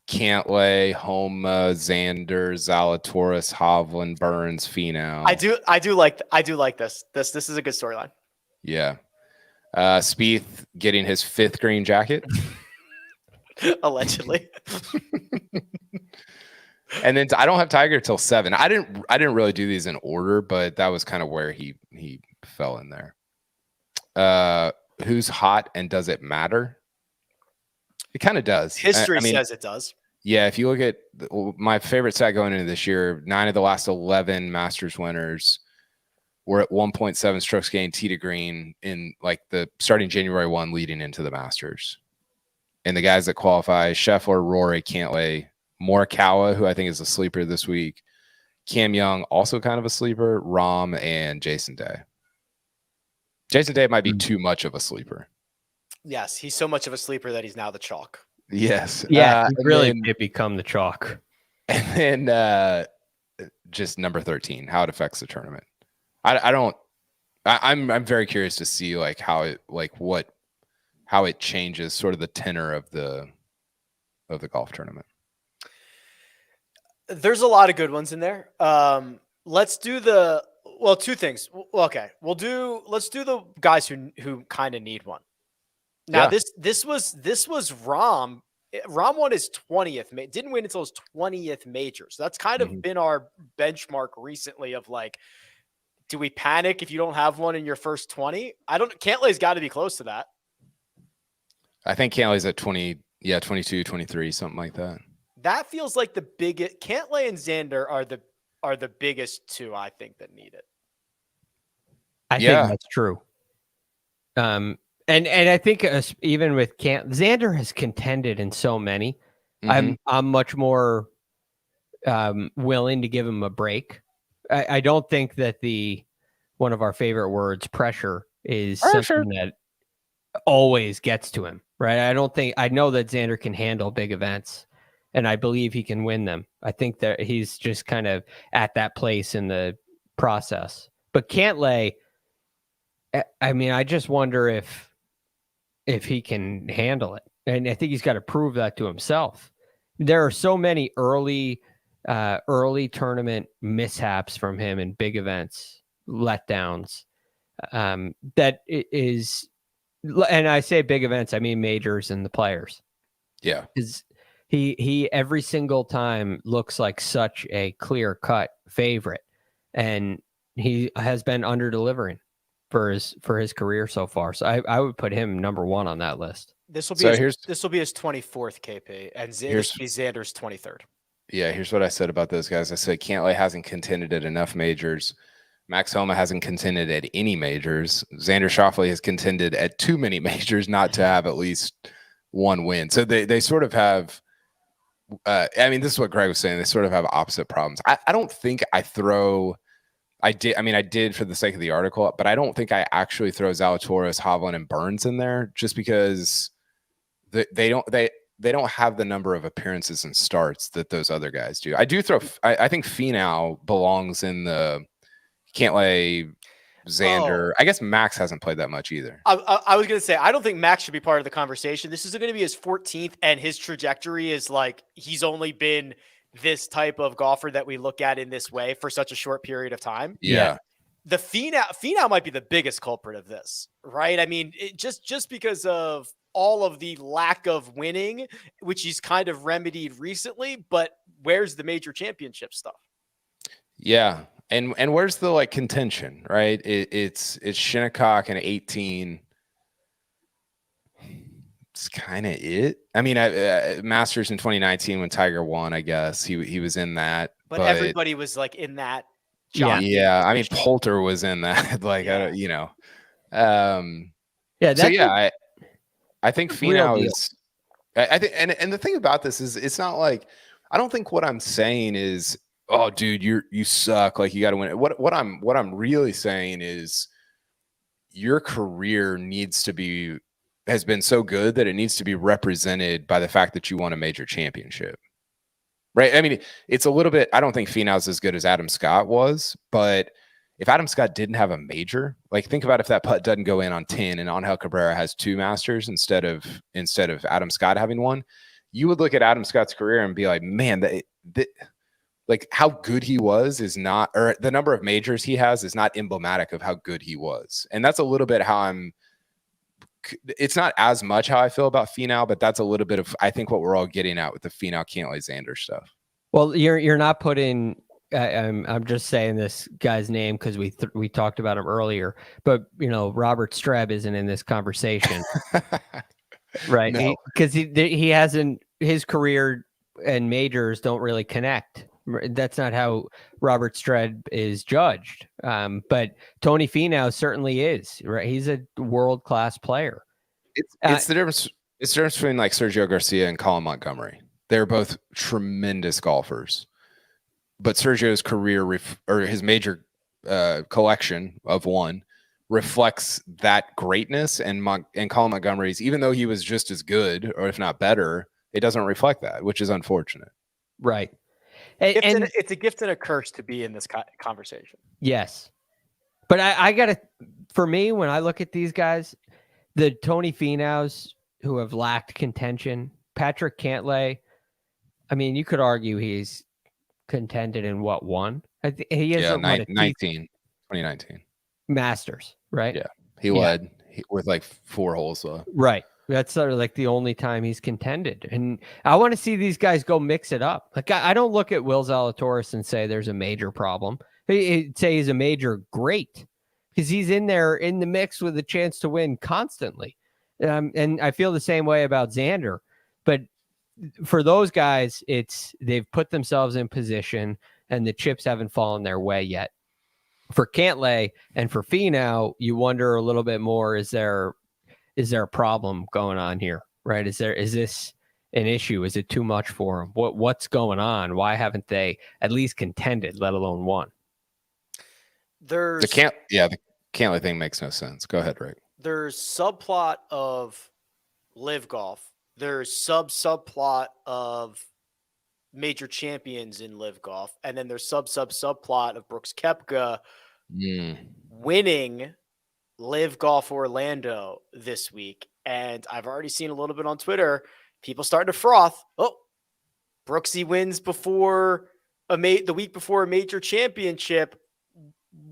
Cantlay, Homa, Xander, Zalatoris, Hovland, Burns, Finau. I do like this. This is a good storyline. Yeah. Spieth getting his 5th green jacket. Allegedly. And then I don't have Tiger till 7. I didn't really do these in order, but that was kind of where he fell in there. Who's hot and does it matter? It kind of does. History says it does. Yeah, if you look at my favorite stat going into this year, 9 of the last 11 Masters winners were at 1.7 strokes gained tee to green in like the starting January 1 leading into the Masters. And the guys that qualify, Scheffler, Rory, Cantlay, Morikawa, who I think is a sleeper this week, Cam Young, also kind of a sleeper, Rahm, and Jason Day. Jason Day might be too much of a sleeper. Yes, he's so much of a sleeper that he's now the chalk. Yes. Yeah, he really did become the chalk. And then just number 13, how it affects the tournament. I'm very curious to see like how it changes sort of the tenor of the golf tournament. There's a lot of good ones in there. Let's do two things. Okay, let's do the guys who kind of need one. Now this was Rahm. Rahm won his 20th. Didn't win until his 20th major. So that's kind of been our benchmark recently of like, do we panic if you don't have one in your first 20? Cantlay's got to be close to that. I think Cantlay's at 20, 22, 23, something like that. That feels like the biggest. Cantlay and Xander are the biggest two I think that need it. I think that's true. And I think even with Xander has contended in so many. I'm much more willing to give him a break. I don't think that one of our favorite words, pressure, is something that always gets to him, right? I know that Xander can handle big events, and I believe he can win them. I think that he's just kind of at that place in the process. But Cantlay, I mean, I just wonder if he can handle it. And I think he's got to prove that to himself. There are so many early tournament mishaps from him in big events, letdowns, that it is, and I say big events, I mean majors and the players. Yeah. He every single time looks like such a clear-cut favorite. And he has been under delivering for his career so far. So I would put him number 1 on that list. This will be So his 24th KP, and this will be Xander's 23rd. Yeah, here's what I said about those guys. I said Cantlay hasn't contended at enough majors. Max Homa hasn't contended at any majors. Xander Schauffele has contended at too many majors not to have at least one win. So they sort of have I mean, this is what Greg was saying. They sort of have opposite problems. I don't think I did for the sake of the article, but I don't think I actually throw Zalatoris, Hovland, and Burns in there just because they don't have the number of appearances and starts that those other guys do. I think Finau belongs in the Cantlay, Xander. I guess Max hasn't played that much either. I was going to say, I don't think Max should be part of the conversation. This is going to be his 14th, and his trajectory is like he's only been this type of golfer that we look at in this way for such a short period of time. Yeah. The Finau might be the biggest culprit of this, right? I mean, just because of all of the lack of winning, which he's kind of remedied recently, but where's the major championship stuff? Yeah. And where's the like contention, right? It's Shinnecock and 18. It's kind of it. I mean, Masters in 2019 when Tiger won, I guess he was in that, but everybody was like in that. Yeah. I mean, Poulter was in that. Like, yeah. I think Finau is. I think, and the thing about this is, it's not like I don't think what I'm saying is, oh, dude, you suck. Like you got to win it. What I'm really saying is, your career has been so good that it needs to be represented by the fact that you won a major championship, right? I mean, it's a little bit. I don't think Finau's as good as Adam Scott was, but if Adam Scott didn't have a major, like think about if that putt doesn't go in on 10 and Angel Cabrera has 2 Masters instead of Adam Scott having one, you would look at Adam Scott's career and be like, man, like how good he was is not, or the number of majors he has is not emblematic of how good he was. And that's a little bit how it's not as much how I feel about Finau, but that's a little bit of, I think, what we're all getting at with the Finau Cantlay Xander stuff. Well, you're not putting, I'm just saying this guy's name because we talked about him earlier, but Robert Streb isn't in this conversation. Right. No. Because he hasn't, his career and majors don't really connect. That's not how Robert Streb is judged. But Tony Finau certainly is, right? He's a world-class player. It's the difference. It's the difference between like Sergio Garcia and Colin Montgomery. They're both tremendous golfers, but Sergio's career or his major collection of one reflects that greatness, and Colin Montgomery's, even though he was just as good or if not better, it doesn't reflect that, which is unfortunate. Right. And it's a gift and a curse to be in this conversation. Yes. But I got to, for me, when I look at these guys, the Tony Finau's who have lacked contention, Patrick Cantlay, I mean, you could argue he's contended in what, one? He is 2019 Masters, right? Yeah. He led with like 4 holes though. Right. That's sort of like the only time he's contended. And I want to see these guys go mix it up. Like I don't look at Will Zalatoris and say there's a major problem. He'd say he's a major great because he's in there in the mix with a chance to win constantly. And I feel the same way about Xander. But for those guys, they've put themselves in position and the chips haven't fallen their way yet. For Cantlay and for Finau, you wonder a little bit more, is there a problem going on here, right? Is this an issue? Is it too much for them? What's going on? Why haven't they at least contended, let alone won? The Cantlay thing makes no sense. Go ahead, Rick. There's subplot of LIV Golf. There's subplot of major champions in LIV Golf, and then there's subplot of Brooks Koepka winning LIV Golf Orlando this week. And I've already seen a little bit on Twitter, people starting to froth. Oh, Brooksy wins the week before a major championship.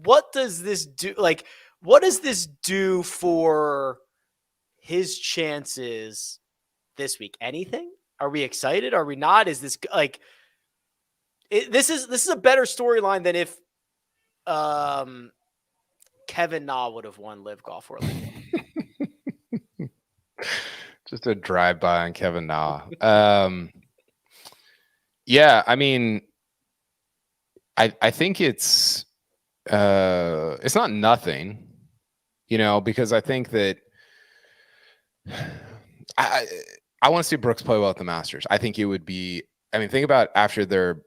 What does this do? Like, what does this do for his chances this week? Anything? Are we excited? Are we not? Is this like this is a better storyline than if Kevin Na would have won LIV Golf Orlando. Just a drive-by on Kevin Na. Yeah, I mean, I think it's not nothing, because I think that I want to see Brooks play well at the Masters. I think it would be. I mean, think about after their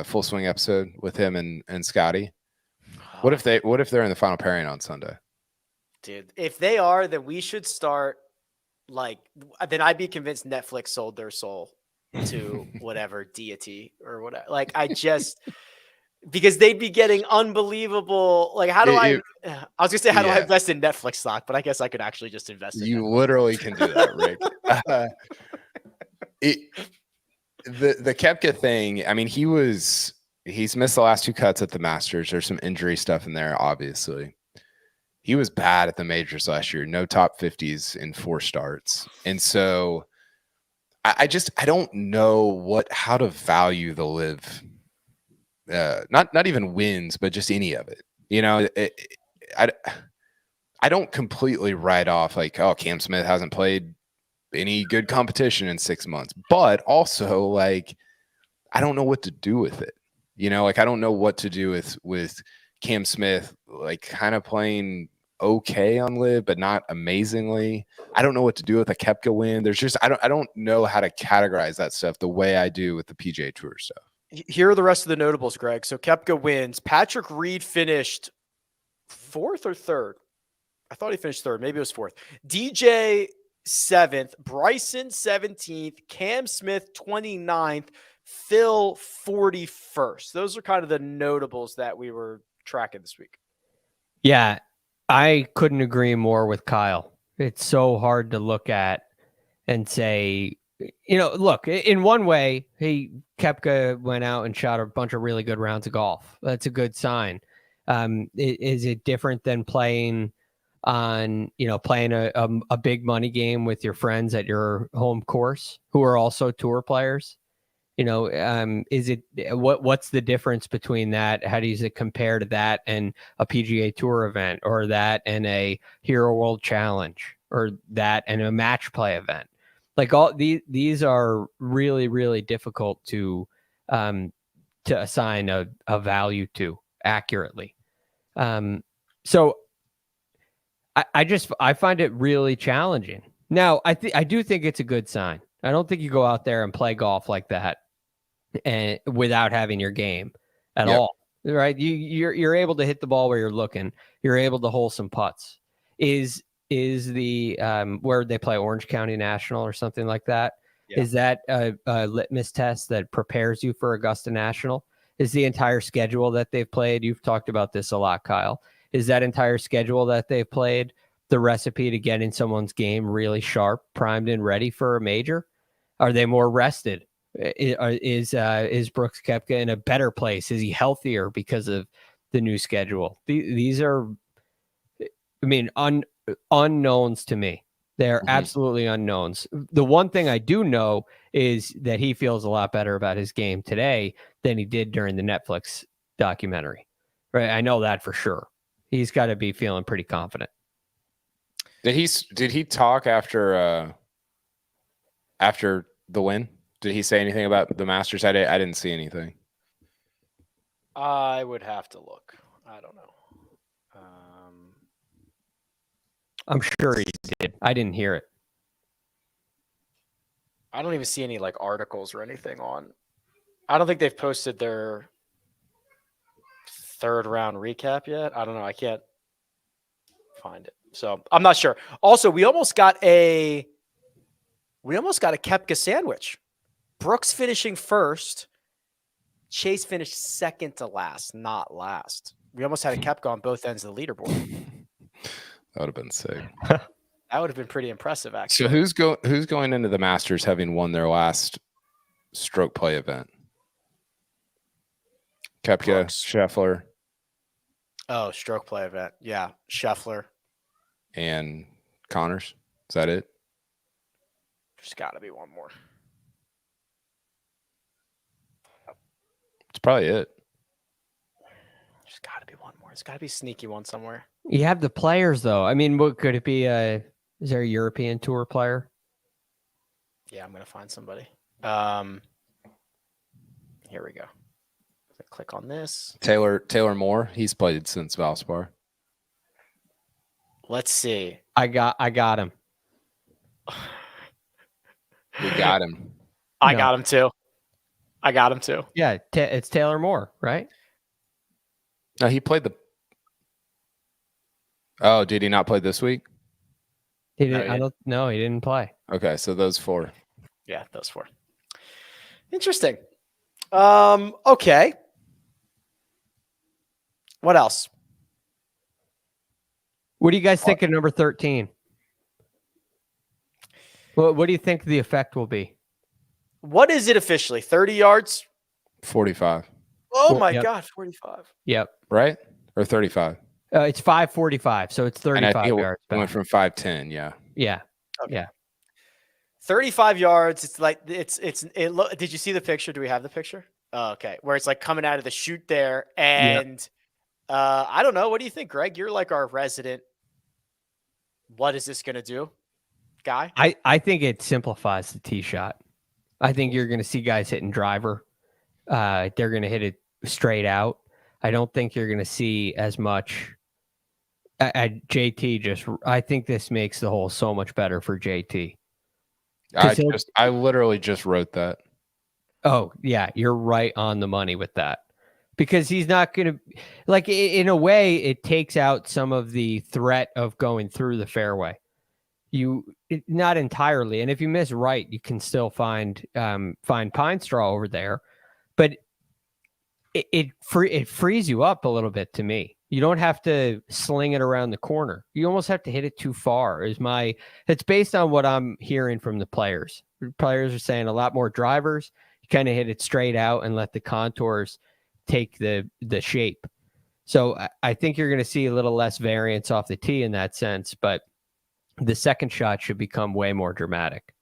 full swing episode with him and Scotty. What if they're in the final pairing on Sunday? Dude, if they are, then we should start then I'd be convinced Netflix sold their soul to whatever deity or whatever. Because they'd be getting unbelievable. How do I was gonna say, how do I invest in Netflix stock? But I guess I could actually just invest in you Netflix. Literally can do that, Rick. The Koepka thing, I mean, he's missed the last 2 cuts at the Masters. There's some injury stuff in there, obviously. He was bad at the majors last year. No top 50s in 4 starts. And so I don't know how to value the LIV. Not even wins, but just any of it. I don't completely write off Cam Smith hasn't played any good competition in 6 months, but also I don't know what to do with it. I don't know what to do with Cam Smith, kind of playing okay on LIV, but not amazingly. I don't know what to do with a Koepka win. There's just, I don't know how to categorize that stuff the way I do with the PGA Tour stuff. Here are the rest of the notables, Greg. So Koepka wins. Patrick Reed finished 4th or 3rd. I thought he finished 3rd. Maybe it was 4th. DJ 7th. Bryson 17th. Cam Smith 29th. Phil 41st. Those are kind of the notables that we were tracking this week. Yeah, I couldn't agree more with Kyle. It's so hard to look at and say, look, in one way, Koepka went out and shot a bunch of really good rounds of golf. That's a good sign. Is it different than playing on, playing a big money game with your friends at your home course who are also tour players? Is it what's the difference between that? How does it compare to that and a PGA Tour event, or that and a Hero World Challenge, or that and a match play event? All these are really, really difficult to assign a value to accurately. So I find it really challenging. Now, I do think it's a good sign. I don't think you go out there and play golf like that and without having your game at all, right? You're able to hit the ball where you're looking. You're able to hole some putts. Is the where they play Orange County National or something like that? Yeah. Is that a litmus test that prepares you for Augusta National? Is the entire schedule that they've played? You've talked about this a lot, Kyle. Is that entire schedule that they've played the recipe to getting someone's game really sharp, primed, and ready for a major? Are they more rested? Is Brooks Koepka in a better place? Is he healthier because of the new schedule? These are, unknowns to me. They're absolutely unknowns. The one thing I do know is that he feels a lot better about his game today than he did during the Netflix documentary. Right? I know that for sure. He's got to be feeling pretty confident. Did he talk after the win? Did he say anything about the Masters? I didn't see anything. I would have to look. I don't know. I'm sure he did. I didn't hear it. I don't even see any articles or anything on. I don't think they've posted their 3rd round recap yet. I don't know. I can't find it. So I'm not sure. Also, we almost got a Koepka sandwich. Brooks finishing 1st. Chase finished 2nd to last, not last. We almost had a Koepka on both ends of the leaderboard. That would have been sick. That would have been pretty impressive, actually. So who's going into the Masters having won their last stroke play event? Koepka, Scheffler. Oh, stroke play event. Yeah, Scheffler. And Connors. Is that it? There's got to be one more. It's probably it. There's got to be one more. There's got to be a sneaky one somewhere. You have the players, though. I mean, what could it be? Is there a European Tour player? Yeah, I'm going to find somebody. Here we go. Click on this. Taylor Moore. He's played since Valspar. Let's see. I got him. We got him. I got him too. Yeah, it's Taylor Moore, right? No, he played the. Oh, did he not play this week? He didn't. I don't. No, he didn't play. Okay, so those 4. Yeah, those 4. Interesting. Okay. What else? What do you guys think of number 13? What do you think the effect will be? What is it officially? 30 yards? 45. Oh my God, 45. Yep. Right? Or 35. It's 5:45, so it's 35 yards. It went from 5:10. Yeah. Yeah. Okay. Yeah. 35 yards. It's like did you see the picture? Do we have the picture? Oh, okay. Where it's like coming out of the chute there. And I don't know. What do you think, Greg? You're like our resident. What is this going to do guy? I think it simplifies the tee shot. I think you're going to see guys hitting driver. They're going to hit it straight out. I don't think you're going to see as much at JT. I think this makes the hole so much better for JT. I literally just wrote that. Oh yeah, you're right on the money with that, because he's not going to, like, in a way, it takes out some of the threat of going through the fairway. Not entirely, and if you miss right, you can still find pine straw over there, but it frees you up a little bit. To me, you don't have to sling it around the corner. You almost have to hit it too far. It's based on what I'm hearing from the players. Players are saying a lot more drivers. You kind of hit it straight out and let the contours take the shape. So I think you're going to see a little less variance off the tee in that sense, but the second shot should become way more dramatic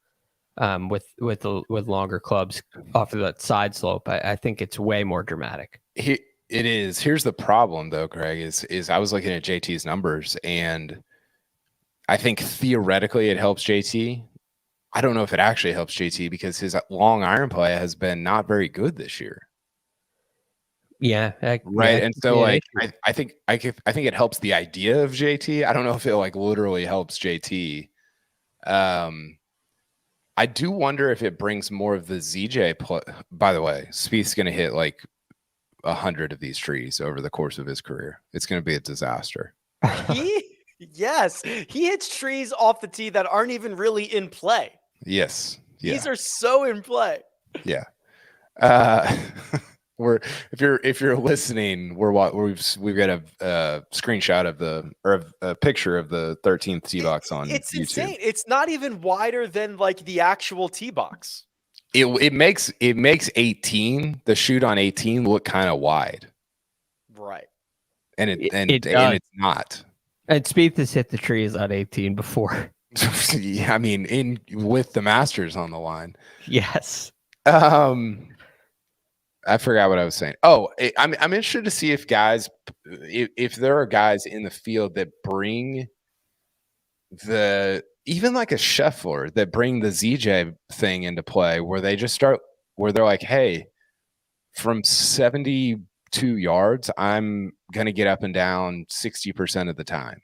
with longer clubs off of that side slope. I think it's way more dramatic. It is. Here's the problem, though, Greg, is I was looking at JT's numbers, and I think theoretically it helps JT. I don't know if it actually helps JT because his long iron play has been not very good this year. Yeah. Right. And so I think it helps the idea of JT. I don't know if it like literally helps JT. I do wonder if it brings more of the ZJ play. By the way, Spieth's going to hit like 100 of these trees over the course of his career. It's going to be a disaster. Yes, he hits trees off the tee that aren't even really in play. Yes. Yeah. These are so in play. Yeah. If you're listening, we've got a screenshot of a picture of the 13th tee box on it's YouTube. Insane. It's not even wider than like the actual tee box. It makes 18, the shoot on 18, look kind of wide. Right. And it's not. And Spieth has hit the trees on 18 before. Yeah, I mean, with the Masters on the line. Yes. I forgot what I was saying. Oh, I'm interested to see if there are guys in the field that bring even like a Scheffler that bring the ZJ thing into play, where they're like, hey, from 72 yards, I'm going to get up and down 60% of the time.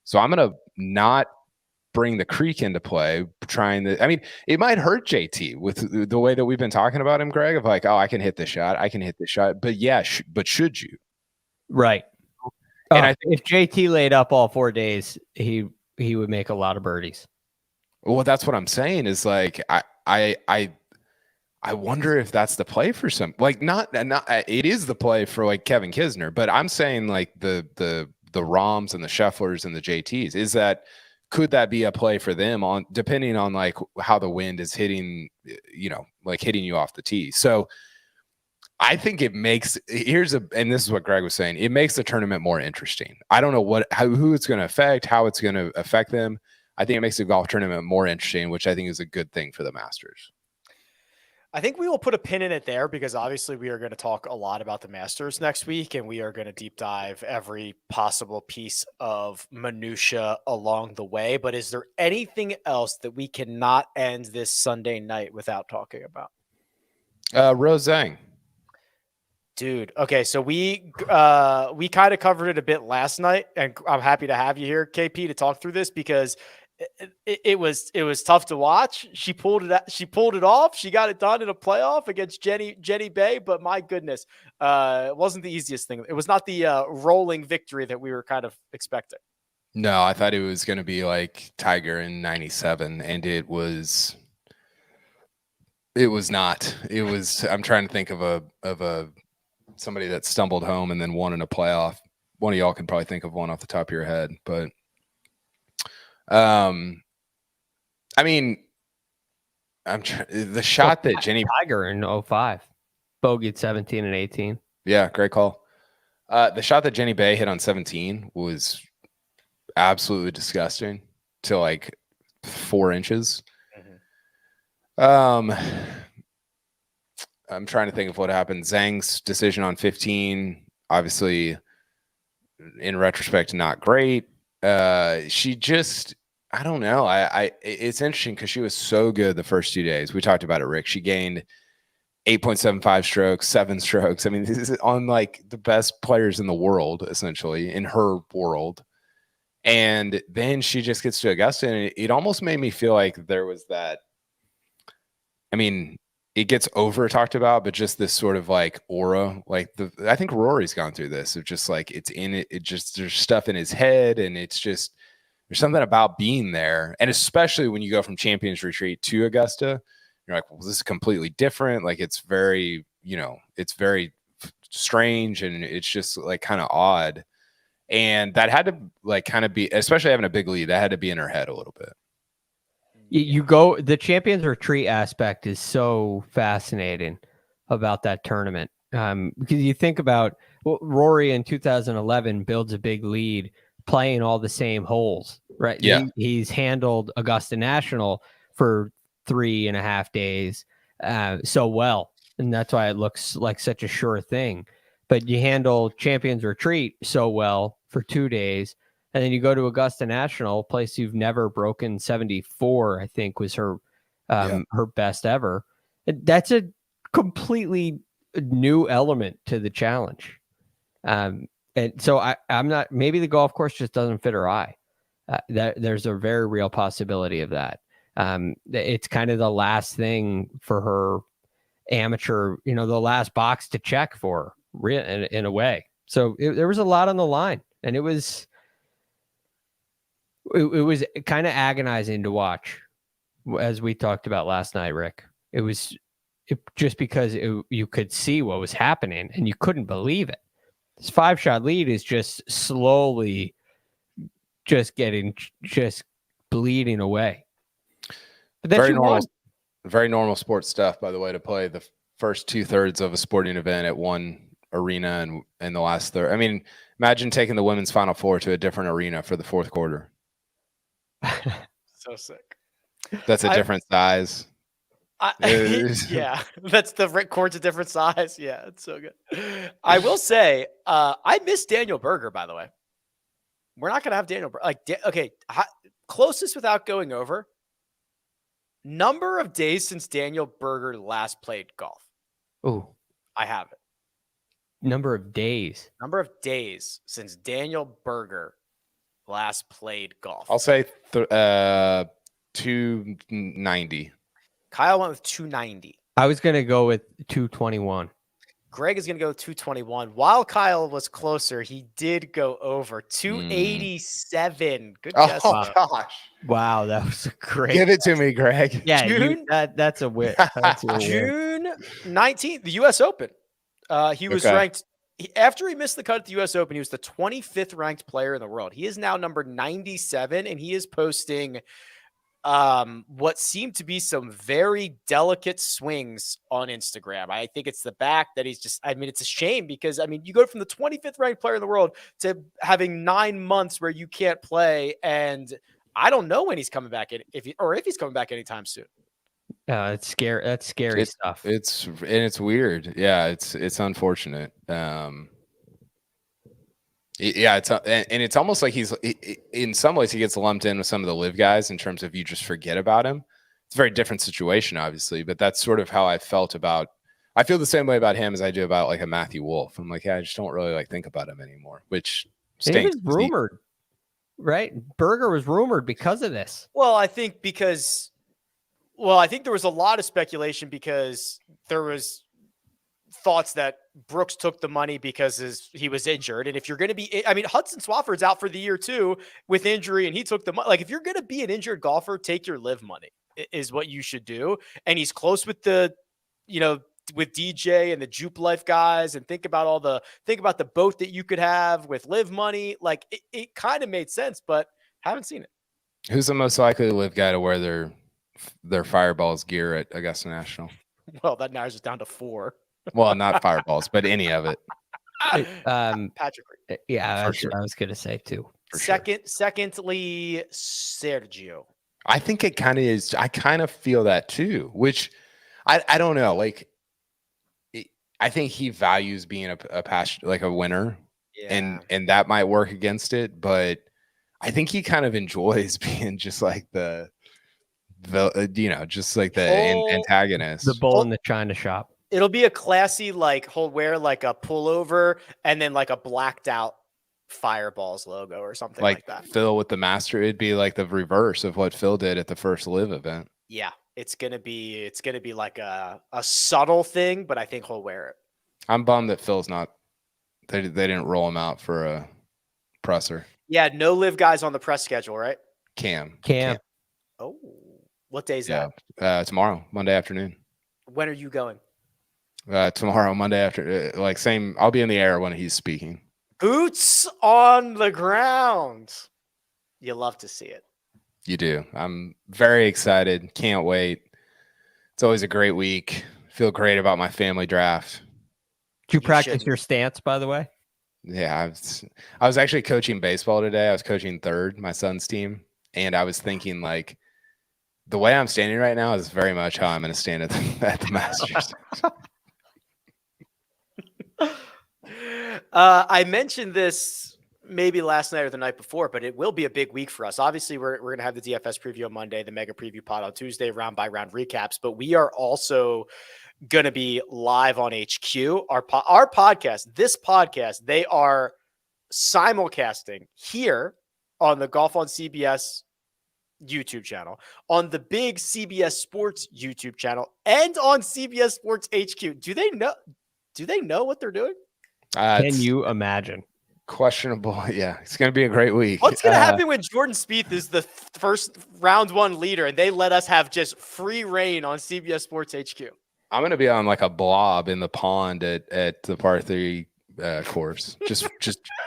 So I'm going to not bring the creek into play, it might hurt JT with the way that we've been talking about him, Greg, of like, oh, I can hit this shot. But yeah, but should you? Right. And I think if JT laid up all 4 days, he would make a lot of birdies. Well, that's what I'm saying is like, I wonder if that's the play for some, like not it is the play for like Kevin Kisner, but I'm saying like the Rahms and the Schefflers and the JTs could that be a play for them depending on like how the wind is hitting, like hitting you off the tee. So I think it makes and this is what Greg was saying, it makes the tournament more interesting. I don't know who it's going to affect, how it's going to affect them. I think it makes the golf tournament more interesting, which I think is a good thing for the Masters. I think we will put a pin in it there because obviously we are going to talk a lot about the Masters next week, and we are going to deep dive every possible piece of minutia along the way. But is there anything else that we cannot end this Sunday night without talking about? Rose Zhang. Dude, okay, so we kind of covered it a bit last night, and I'm happy to have you here, KP, to talk through this because it was tough to watch. She pulled it off. She got it done in a playoff against Jenny Bay, but my goodness, it wasn't the easiest thing. It was not the rolling victory that we were kind of expecting. No, I thought it was going to be like Tiger in '97, and it was not. It was. I'm trying to think of a somebody that stumbled home and then won in a playoff. One of y'all can probably think of one off the top of your head, but I mean, the shot that Jenny Tiger in 05, bogeyed 17 and 18. Yeah, great call. The shot that Jenny Bay hit on 17 was absolutely disgusting to like 4 inches. I'm trying to think of what happened. Zhang's decision on 15, obviously, in retrospect, not great. She just, I don't know. It's interesting because she was so good the first 2 days. We talked about it, Rick. She gained 8.75 strokes, 7 strokes. I mean, this is on like the best players in the world, essentially, in her world. And then she just gets to Augusta, and it almost made me feel like there was that. I mean, it gets over talked about, but just this sort of like aura, like I think Rory's gone through this of just like it's in it. It just there's stuff in his head, and it's just there's something about being there, and especially when you go from Champions Retreat to Augusta, you're like, well, this is completely different. Like it's very, it's very strange, and it's just like kind of odd, and that had to like kind of be, especially having a big lead, that had to be in her head a little bit. You go, the Champions Retreat aspect is so fascinating about that tournament. Because you think about Rory in 2011 builds a big lead playing all the same holes, right? Yeah. He's handled Augusta National for 3.5 days so well. And that's why it looks like such a sure thing. But you handle Champions Retreat so well for 2 days. And then you go to Augusta National, a place you've never broken 74, I think was her her best ever. That's a completely new element to the challenge. And so I'm not, maybe the golf course just doesn't fit her eye. There's a very real possibility of that. It's kind of the last thing for her amateur, the last box to check for her, in a way. So there was a lot on the line, and it was kind of agonizing to watch, as we talked about last night, Rick. It was just because you could see what was happening, and you couldn't believe it. This 5-shot lead is just slowly just bleeding away. But then very normal sports stuff, by the way, to play the first 2/3 of a sporting event at one arena and the last third. I mean, imagine taking the women's Final Four to a different arena for the fourth quarter. So sick. That's a different size. Yeah, that's the court's a different size. Yeah, it's so good. I will say, I miss Daniel Berger, by the way. We're not going to have Daniel Berger. Closest without going over. Number of days since Daniel Berger last played golf. Oh, I have it. Number of days since Daniel Berger last played golf. I'll say 290. Kyle went with 290. I was going to go with 221. Greg is going to go 221. While Kyle was closer, he did go over 287. Good guess. Oh, gosh. Wow, that was a great. Give it to me, Greg. Yeah, that's a win. June 19th, the U.S. Open. He was ranked, after he missed the cut at the U.S. Open, he was the 25th ranked player in the world. He is now number 97, and he is posting what seemed to be some very delicate swings on Instagram. I think it's the back that he's just, it's a shame because, you go from the 25th ranked player in the world to having 9 months where you can't play. And I don't know when he's coming back, if he's coming back anytime soon. It's scary. That's scary stuff. It's weird. Yeah, it's unfortunate. Yeah, it's almost like in some ways he gets lumped in with some of the LIV guys in terms of you just forget about him. It's a very different situation, obviously, but that's sort of how I felt about. I feel the same way about him as I do about like a Matthew Wolff. I'm like, yeah, I just don't really like think about him anymore, which stinks. He was rumored, right? Berger was rumored because of this. Well, I think there was a lot of speculation because there was thoughts that Brooks took the money because he was injured. And if you're going to be, I mean, Hudson Swafford's out for the year too with injury, and he took the money. Like, if you're going to be an injured golfer, take your LIV money is what you should do. And he's close with with DJ and the Jupe Life guys, and think about the boat that you could have with LIV money. Like, it kind of made sense, but haven't seen it. Who's the most likely LIV guy to wear their Fireballs gear at Augusta National? Well, that narrows it down to 4. Well, not Fireballs, but any of it. Patrick. Yeah, For that's sure. what I was going to say too. Secondly, Sergio. I think it kind of is. I kind of feel that too, which I don't know. Like, I think he values being a passion, like a winner, and that might work against it. But I think he kind of enjoys being just like just like the antagonist, The bull in the china shop. It'll be a classy, like, he'll wear like a pullover and then like a blacked out Fireballs logo or something like that. Phil with the master. It'd be like the reverse of what Phil did at the first LIV event. Yeah, it's gonna be like a subtle thing, but I think he'll wear it. I'm bummed that Phil's not. They didn't roll him out for a presser. Yeah, no LIV guys on the press schedule, right? Cam. Oh, what day is that? Tomorrow, Monday afternoon. When are you going? Tomorrow, Monday after, I'll be in the air when he's speaking. Boots on the ground. You love to see it. You do. I'm very excited. Can't wait. It's always a great week. Feel great about my family draft. Did you practice your stance, by the way? Yeah, I was actually coaching baseball today. I was coaching third, my son's team, and I was thinking, like, the way I'm standing right now is very much how I'm going to stand at the Masters. I mentioned this maybe last night or the night before, but it will be a big week for us. Obviously, we're going to have the DFS preview on Monday, the mega preview pod on Tuesday, round by round recaps, but we are also going to be live on HQ. Our podcast, this podcast, they are simulcasting here on the Golf on CBS YouTube channel, on the big CBS Sports YouTube channel, and on CBS Sports HQ. Do they know what they're doing? Can you imagine? Questionable. Yeah, it's going to be a great week. What's going to happen when Jordan Spieth is the first round 1 leader and they let us have just free reign on CBS Sports HQ? I'm going to be on like a blob in the pond at the par 3 course, just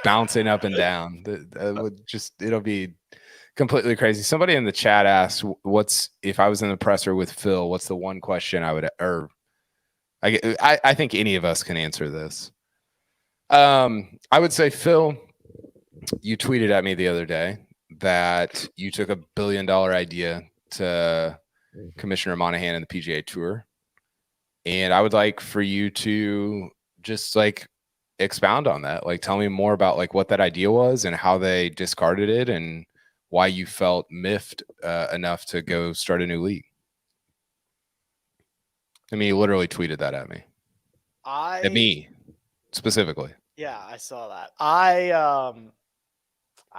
bouncing up and down. It'll be completely crazy. Somebody in the chat asked, if I was in the presser with Phil, what's the one question I would, or I think any of us can answer this. I would say, Phil, you tweeted at me the other day that you took $1 billion idea to Commissioner Monahan and the PGA Tour. And I would like for you to just like expound on that. Like, tell me more about like what that idea was and how they discarded it and why you felt miffed enough to go start a new league. I mean, you literally tweeted that at me. At me specifically. Yeah, I saw that. I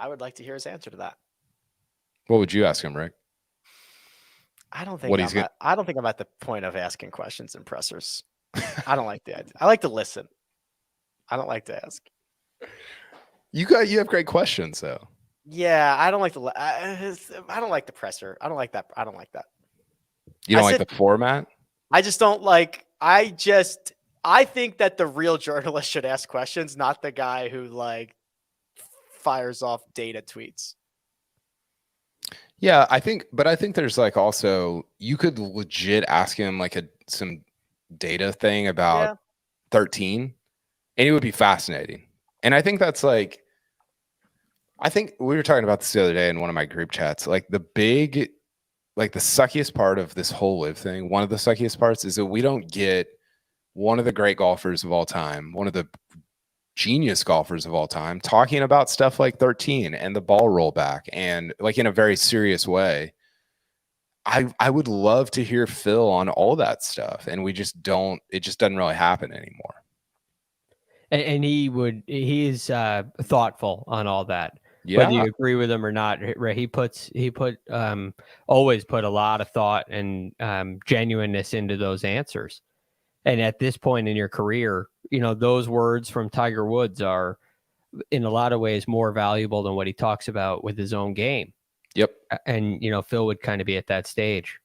would like to hear his answer to that. What would you ask him, Rick? I don't think I'm at the point of asking questions in pressers. I don't like the idea. I like to listen. I don't like to ask. You have great questions though. Yeah, I don't like I don't like the presser. I don't like that. You don't like the format? I just don't like. I think that the real journalist should ask questions, not the guy who like fires off data tweets. Yeah, I think there's like also you could legit ask him like some data thing about 13, and it would be fascinating. And I think that's like, I think we were talking about this the other day in one of my group chats. Like the big like the suckiest part of this whole LIV thing, one of the suckiest parts is that we don't get one of the great golfers of all time, one of the genius golfers of all time, talking about stuff like 13 and the ball rollback and like in a very serious way. I would love to hear Phil on all that stuff, and we just don't. It just doesn't really happen anymore. And he is thoughtful on all that. Yeah. Whether you agree with him or not, right? He always put a lot of thought and genuineness into those answers. And at this point in your career, those words from Tiger Woods are in a lot of ways more valuable than what he talks about with his own game. Yep. And, Phil would kind of be at that stage.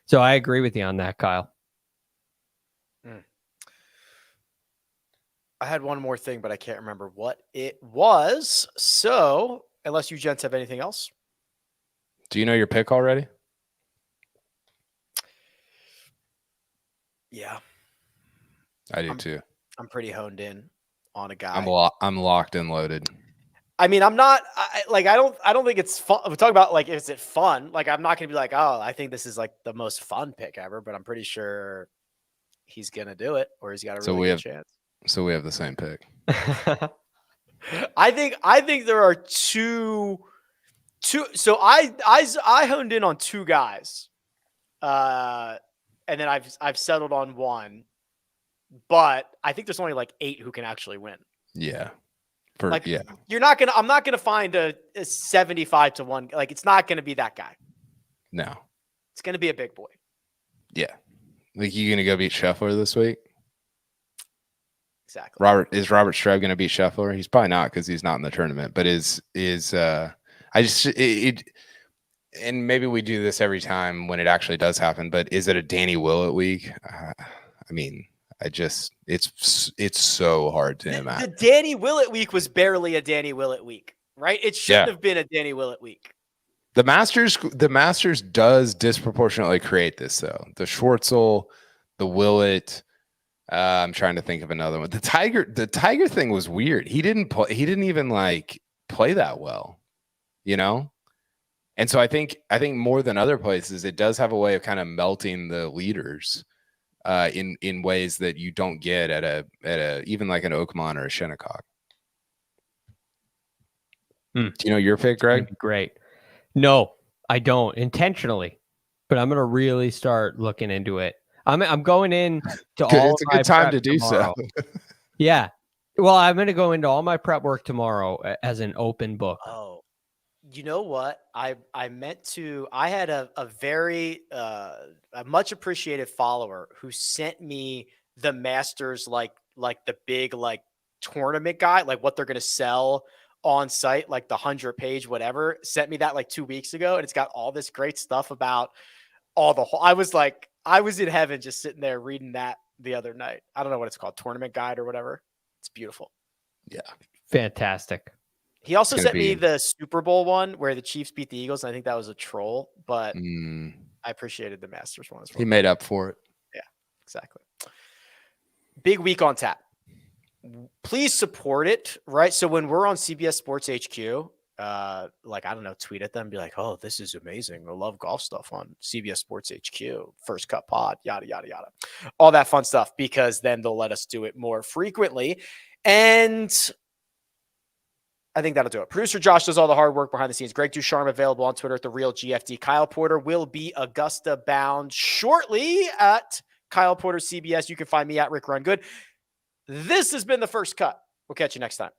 So I agree with you on that, Kyle. I had one more thing, but I can't remember what it was. So unless you gents have anything else. Do you know your pick already? Yeah. I do too. I'm pretty honed in on a guy. I'm locked and loaded. I mean, I'm not I don't think it's fun. We talk about like, is it fun? Like, I'm not going to be like, oh, I think this is like the most fun pick ever, but I'm pretty sure he's going to do it, or he's got a really good chance. So we have the same pick. I think there are two. So I honed in on two guys, and then I've settled on one, but I think there's only like 8 who can actually win. Yeah. I'm not gonna find a 75-1. Like, it's not gonna be that guy. No. It's gonna be a big boy. Yeah. Like, you gonna go beat Scheffler this week? Exactly. Is Robert Streb gonna beat Scheffler? He's probably not, because he's not in the tournament. But and maybe we do this every time when it actually does happen. But is it a Danny Willett week? I mean, it's so hard to imagine. The Danny Willett week was barely a Danny Willett week, right? It shouldn't have been a Danny Willett week. The Masters does disproportionately create this, though. The Schwartzel, the Willett. I'm trying to think of another one. The Tiger thing was weird. He didn't even like play that well, And so I think more than other places, it does have a way of kind of melting the leaders. In ways that you don't get at a even like an Oakmont or a Shinnecock. Do you know your pick, Greg? Great. No, I don't intentionally, but I'm going to really start looking into it. I'm going in to all. It's a good time to do tomorrow. so. Yeah. Well, I'm going to go into all my prep work tomorrow as an open book. Oh, you know what? I had a very a much appreciated follower who sent me the Masters, like the big, like, tournament guide, like what they're going to sell on site, like the 100-page, whatever, sent me that like 2 weeks ago. And it's got all this great stuff about all the whole, I was in heaven just sitting there reading that the other night. I don't know what it's called, tournament guide or whatever. It's beautiful. Yeah. Fantastic. He also sent me the Super Bowl one where the Chiefs beat the Eagles. And I think that was a troll, but I appreciated the Masters one as well. He made up for it. Yeah, exactly. Big week on tap. Please support it, right? So when we're on CBS Sports HQ, like, I don't know, tweet at them, be like, oh, this is amazing. I love golf stuff on CBS Sports HQ, First Cut Pod, yada, yada, yada. All that fun stuff, because then they'll let us do it more frequently. And I think that'll do it. Producer Josh does all the hard work behind the scenes. Greg DuCharme available on Twitter at @TheRealGFD. Kyle Porter will be Augusta bound shortly at Kyle Porter CBS. You can find me at Rick Run Good. This has been The First Cut. We'll catch you next time.